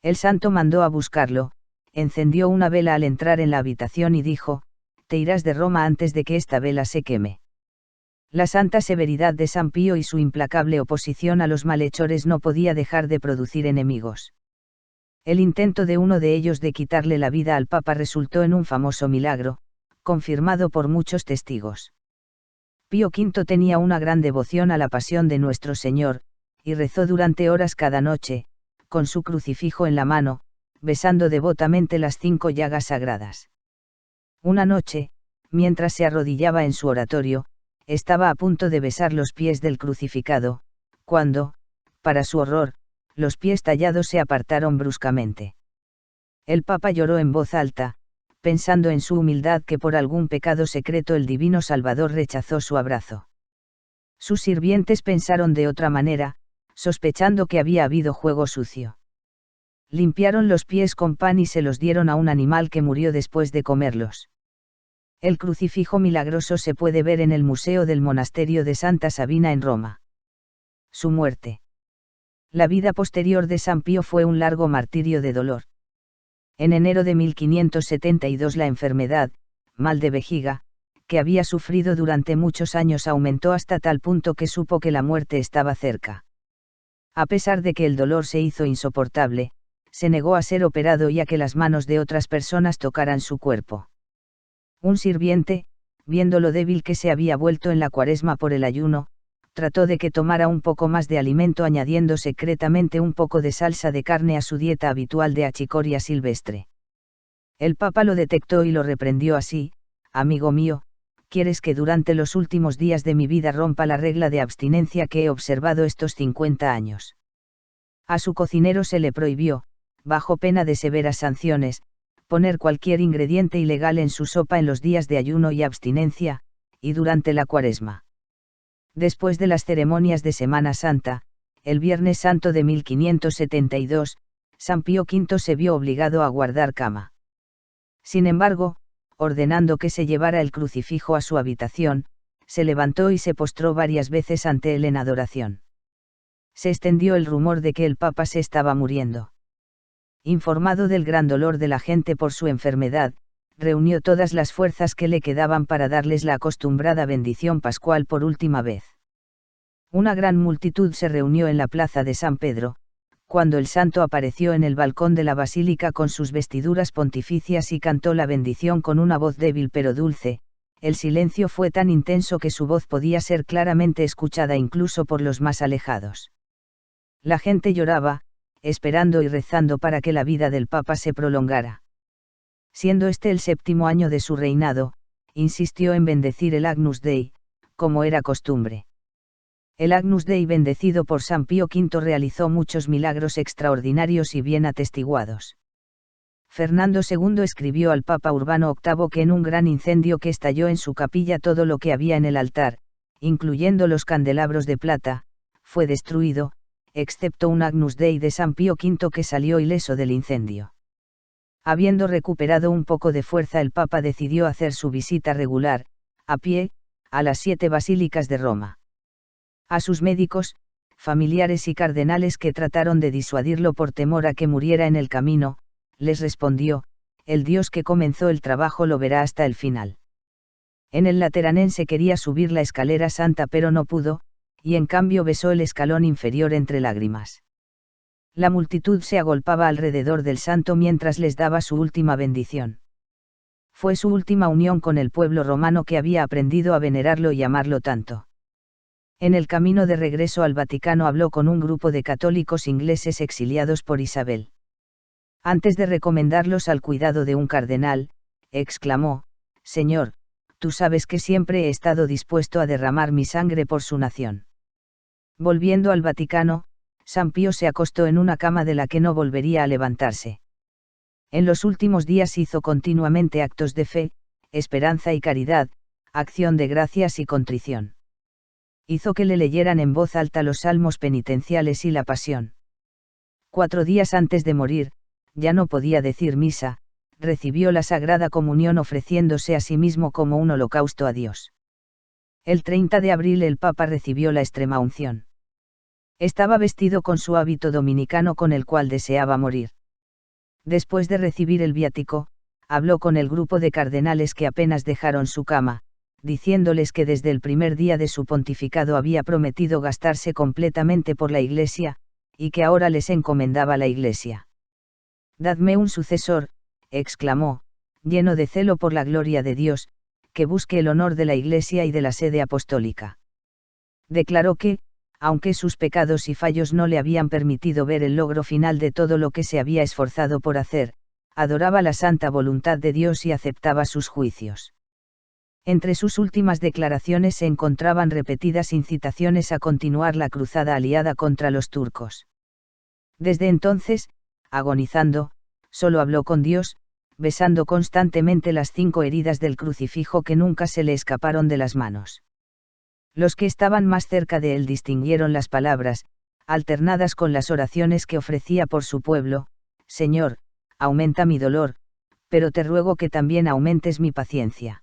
El santo mandó a buscarlo, encendió una vela al entrar en la habitación y dijo: «Te irás de Roma antes de que esta vela se queme». La santa severidad de San Pío y su implacable oposición a los malhechores no podía dejar de producir enemigos. El intento de uno de ellos de quitarle la vida al Papa resultó en un famoso milagro, confirmado por muchos testigos. Pío V tenía una gran devoción a la pasión de nuestro Señor, y rezó durante horas cada noche, con su crucifijo en la mano, besando devotamente las 5 llagas sagradas. Una noche, mientras se arrodillaba en su oratorio, estaba a punto de besar los pies del crucificado, cuando, para su horror, los pies tallados se apartaron bruscamente. El Papa lloró en voz alta, pensando en su humildad que por algún pecado secreto el divino Salvador rechazó su abrazo. Sus sirvientes pensaron de otra manera, sospechando que había habido juego sucio. Limpiaron los pies con pan y se los dieron a un animal que murió después de comerlos. El crucifijo milagroso se puede ver en el Museo del Monasterio de Santa Sabina en Roma. Su muerte. La vida posterior de San Pío fue un largo martirio de dolor. En enero de 1572 la enfermedad, mal de vejiga, que había sufrido durante muchos años aumentó hasta tal punto que supo que la muerte estaba cerca. A pesar de que el dolor se hizo insoportable, se negó a ser operado y a que las manos de otras personas tocaran su cuerpo. Un sirviente, viendo lo débil que se había vuelto en la Cuaresma por el ayuno, trató de que tomara un poco más de alimento añadiendo secretamente un poco de salsa de carne a su dieta habitual de achicoria silvestre. El Papa lo detectó y lo reprendió así: «Amigo mío, ¿quieres que durante los últimos días de mi vida rompa la regla de abstinencia que he observado estos 50 años?» A su cocinero se le prohibió, bajo pena de severas sanciones, poner cualquier ingrediente ilegal en su sopa en los días de ayuno y abstinencia, y durante la Cuaresma. Después de las ceremonias de Semana Santa, el Viernes Santo de 1572, San Pío V se vio obligado a guardar cama. Sin embargo, ordenando que se llevara el crucifijo a su habitación, se levantó y se postró varias veces ante él en adoración. Se extendió el rumor de que el Papa se estaba muriendo. Informado del gran dolor de la gente por su enfermedad, reunió todas las fuerzas que le quedaban para darles la acostumbrada bendición pascual por última vez. Una gran multitud se reunió en la plaza de San Pedro, cuando el santo apareció en el balcón de la basílica con sus vestiduras pontificias y cantó la bendición con una voz débil pero dulce. El silencio fue tan intenso que su voz podía ser claramente escuchada incluso por los más alejados. La gente lloraba, esperando y rezando para que la vida del Papa se prolongara. Siendo este el 7º año de su reinado, insistió en bendecir el Agnus Dei, como era costumbre. El Agnus Dei bendecido por San Pío V realizó muchos milagros extraordinarios y bien atestiguados. Fernando II escribió al Papa Urbano VIII que en un gran incendio que estalló en su capilla todo lo que había en el altar, incluyendo los candelabros de plata, fue destruido, excepto un Agnus Dei de San Pío V que salió ileso del incendio. Habiendo recuperado un poco de fuerza, el Papa decidió hacer su visita regular, a pie, a las 7 basílicas de Roma. A sus médicos, familiares y cardenales que trataron de disuadirlo por temor a que muriera en el camino, les respondió: «El Dios que comenzó el trabajo lo verá hasta el final». En el Lateranense quería subir la escalera santa pero no pudo, y en cambio besó el escalón inferior entre lágrimas. La multitud se agolpaba alrededor del santo mientras les daba su última bendición. Fue su última unión con el pueblo romano que había aprendido a venerarlo y amarlo tanto. En el camino de regreso al Vaticano habló con un grupo de católicos ingleses exiliados por Isabel. Antes de recomendarlos al cuidado de un cardenal, exclamó: «Señor, tú sabes que siempre he estado dispuesto a derramar mi sangre por su nación». Volviendo al Vaticano, San Pío se acostó en una cama de la que no volvería a levantarse. En los últimos días hizo continuamente actos de fe, esperanza y caridad, acción de gracias y contrición. Hizo que le leyeran en voz alta los salmos penitenciales y la pasión. 4 días antes de morir, ya no podía decir misa, recibió la Sagrada Comunión ofreciéndose a sí mismo como un holocausto a Dios. El 30 de abril el Papa recibió la extremaunción. Estaba vestido con su hábito dominicano con el cual deseaba morir. Después de recibir el viático, habló con el grupo de cardenales que apenas dejaron su cama, diciéndoles que desde el primer día de su pontificado había prometido gastarse completamente por la Iglesia, y que ahora les encomendaba la Iglesia. «Dadme un sucesor», exclamó, lleno de celo por la gloria de Dios, que busque el honor de la Iglesia y de la sede apostólica. Declaró que, aunque sus pecados y fallos no le habían permitido ver el logro final de todo lo que se había esforzado por hacer, adoraba la santa voluntad de Dios y aceptaba sus juicios. Entre sus últimas declaraciones se encontraban repetidas incitaciones a continuar la cruzada aliada contra los turcos. Desde entonces, agonizando, solo habló con Dios, besando constantemente las 5 heridas del crucifijo que nunca se le escaparon de las manos. Los que estaban más cerca de él distinguieron las palabras, alternadas con las oraciones que ofrecía por su pueblo: «Señor, aumenta mi dolor, pero te ruego que también aumentes mi paciencia».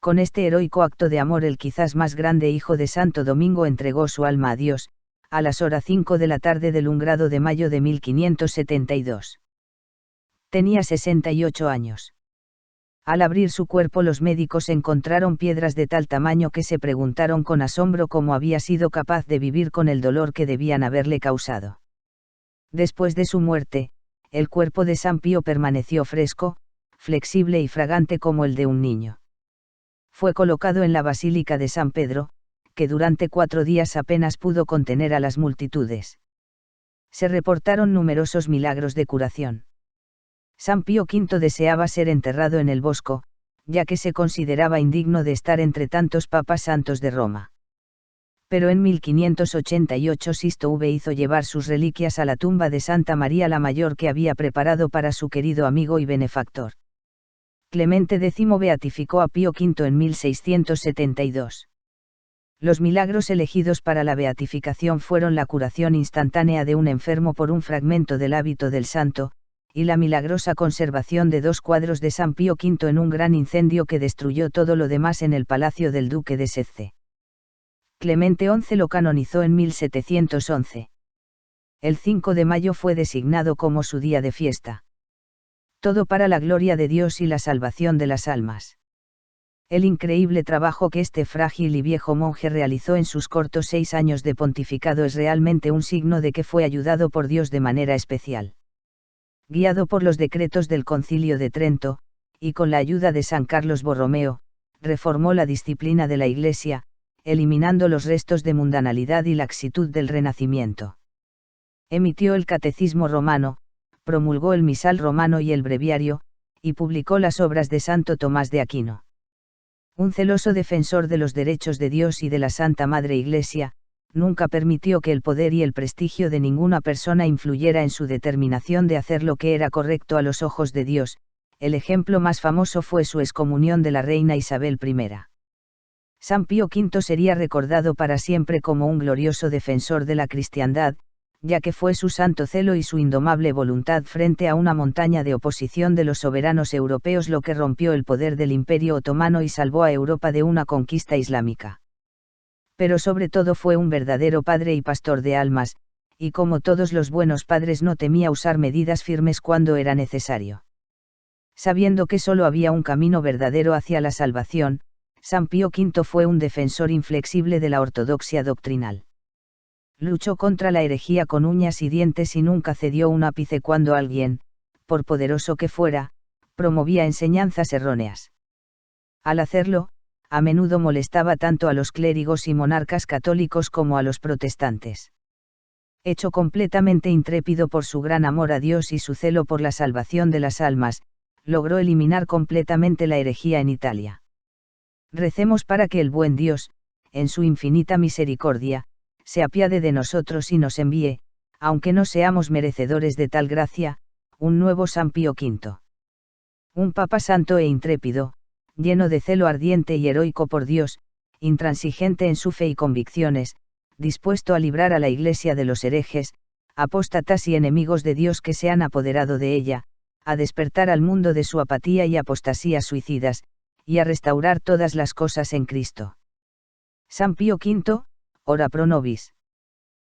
Con este heroico acto de amor el quizás más grande hijo de Santo Domingo entregó su alma a Dios, a las horas 5 de la tarde del 1 de mayo de 1572. Tenía 68 años. Al abrir su cuerpo los médicos encontraron piedras de tal tamaño que se preguntaron con asombro cómo había sido capaz de vivir con el dolor que debían haberle causado. Después de su muerte, el cuerpo de San Pío permaneció fresco, flexible y fragante como el de un niño. Fue colocado en la Basílica de San Pedro, que durante 4 días apenas pudo contener a las multitudes. Se reportaron numerosos milagros de curación. San Pío V deseaba ser enterrado en el Bosco, ya que se consideraba indigno de estar entre tantos papas santos de Roma. Pero en 1588 Sisto V hizo llevar sus reliquias a la tumba de Santa María la Mayor que había preparado para su querido amigo y benefactor. Clemente X beatificó a Pío V en 1672. Los milagros elegidos para la beatificación fueron la curación instantánea de un enfermo por un fragmento del hábito del santo, y la milagrosa conservación de 2 cuadros de San Pío V en un gran incendio que destruyó todo lo demás en el palacio del duque de Sezze. Clemente XI lo canonizó en 1711. El 5 de mayo fue designado como su día de fiesta. Todo para la gloria de Dios y la salvación de las almas. El increíble trabajo que este frágil y viejo monje realizó en sus cortos 6 años de pontificado es realmente un signo de que fue ayudado por Dios de manera especial. Guiado por los decretos del Concilio de Trento, y con la ayuda de San Carlos Borromeo, reformó la disciplina de la Iglesia, eliminando los restos de mundanalidad y laxitud del Renacimiento. Emitió el Catecismo romano, promulgó el Misal romano y el Breviario, y publicó las obras de Santo Tomás de Aquino. Un celoso defensor de los derechos de Dios y de la Santa Madre Iglesia, nunca permitió que el poder y el prestigio de ninguna persona influyera en su determinación de hacer lo que era correcto a los ojos de Dios. El ejemplo más famoso fue su excomunión de la reina Isabel I. San Pío V sería recordado para siempre como un glorioso defensor de la cristiandad, ya que fue su santo celo y su indomable voluntad frente a una montaña de oposición de los soberanos europeos lo que rompió el poder del Imperio Otomano y salvó a Europa de una conquista islámica. Pero sobre todo fue un verdadero padre y pastor de almas, y como todos los buenos padres no temía usar medidas firmes cuando era necesario. Sabiendo que solo había un camino verdadero hacia la salvación, San Pío V fue un defensor inflexible de la ortodoxia doctrinal. Luchó contra la herejía con uñas y dientes y nunca cedió un ápice cuando alguien, por poderoso que fuera, promovía enseñanzas erróneas. Al hacerlo, a menudo molestaba tanto a los clérigos y monarcas católicos como a los protestantes. Hecho completamente intrépido por su gran amor a Dios y su celo por la salvación de las almas, logró eliminar completamente la herejía en Italia. Recemos para que el buen Dios, en su infinita misericordia, se apiade de nosotros y nos envíe, aunque no seamos merecedores de tal gracia, un nuevo San Pío V. Un Papa santo e intrépido, lleno de celo ardiente y heroico por Dios, intransigente en su fe y convicciones, dispuesto a librar a la Iglesia de los herejes, apóstatas y enemigos de Dios que se han apoderado de ella, a despertar al mundo de su apatía y apostasía suicidas, y a restaurar todas las cosas en Cristo. San Pío V, ora pro nobis.